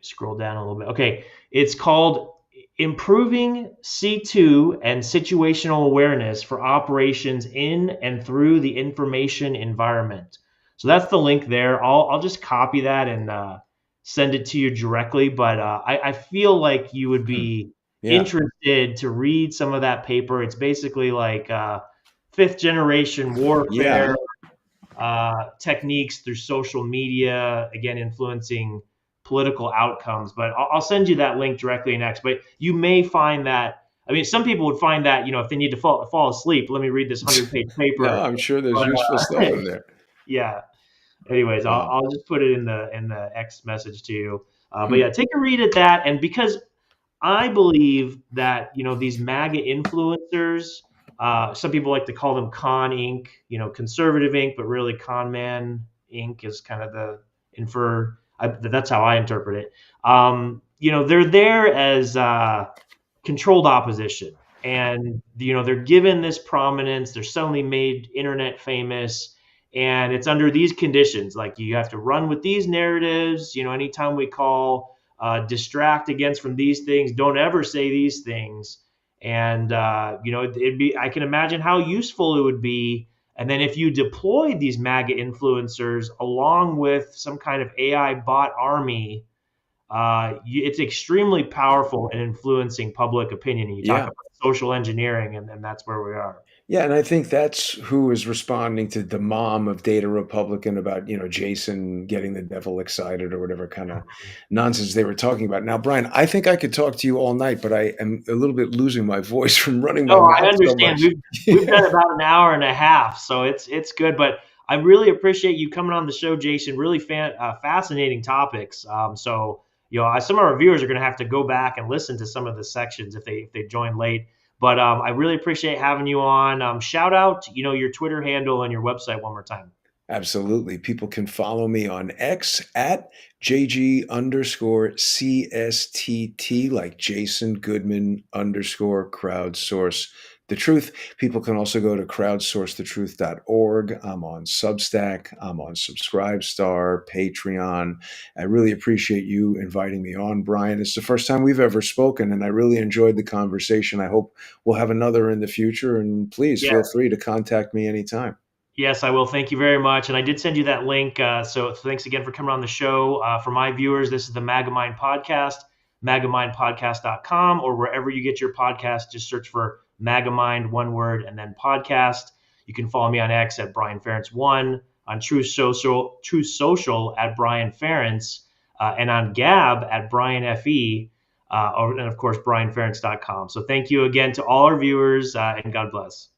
Scroll down a little bit. Okay, it's called Improving C2 and Situational Awareness for Operations in and Through the Information Environment. So that's the link there. I'll just copy that and send it to you directly. But I feel like you would be Yeah. interested to read some of that paper. It's basically like fifth generation warfare techniques through social media, again, influencing political outcomes. But I'll send you that link directly next. But you may find that, I mean, some people would find that, if they need to fall asleep, let me read this 100-page No, paper. I'm sure there's But useful stuff in there. yeah. Anyways, Wow. I'll just put it in the X message to you. But Hmm. yeah, take a read at that. And because I believe that, these MAGA influencers, some people like to call them Con Inc., conservative Inc., but really Con Man Inc. is kind of that's how I interpret it. They're there as controlled opposition. And, they're given this prominence. They're suddenly made internet famous. And it's under these conditions. Like you have to run with these narratives. Anytime we call distract against from these things, don't ever say these things. And I can imagine how useful it would be. And then if you deploy these MAGA influencers along with some kind of AI bot army, it's extremely powerful in influencing public opinion. And you talk Yeah. about social engineering, and that's where we are. Yeah, and I think that's who is responding to the mom of Data Republican about, Jason getting the devil excited or whatever kind of nonsense they were talking about. Now, Brian, I think I could talk to you all night, but I am a little bit losing my voice from running my No, I mouth so understand. much. We've done about an hour and a half, so it's good. But I really appreciate you coming on the show, Jason. Really fascinating topics. So some of our viewers are going to have to go back and listen to some of the sections if they join late. But I really appreciate having you on. Shout out, your Twitter handle and your website one more time. Absolutely. People can follow me on X at JG_CSTT, like Jason Goodman _crowdsource the truth. People can also go to crowdsourcethetruth.org. I'm on Substack. I'm on Subscribestar, Patreon. I really appreciate you inviting me on, Brian. It's the first time we've ever spoken, and I really enjoyed the conversation. I hope we'll have another in the future, and please Yeah. feel free to contact me anytime. Yes, I will. Thank you very much. And I did send you that link. So thanks again for coming on the show. For my viewers, this is the MAGAMind podcast, magamindpodcast.com, or wherever you get your podcast. Just search for MAGAMind, one word, and then podcast. You can follow me on X at Brian Ference1. on True Social at Brian Ference, and on Gab at Brian FE, and of course, brianference.com. So thank you again to all our viewers, and God bless.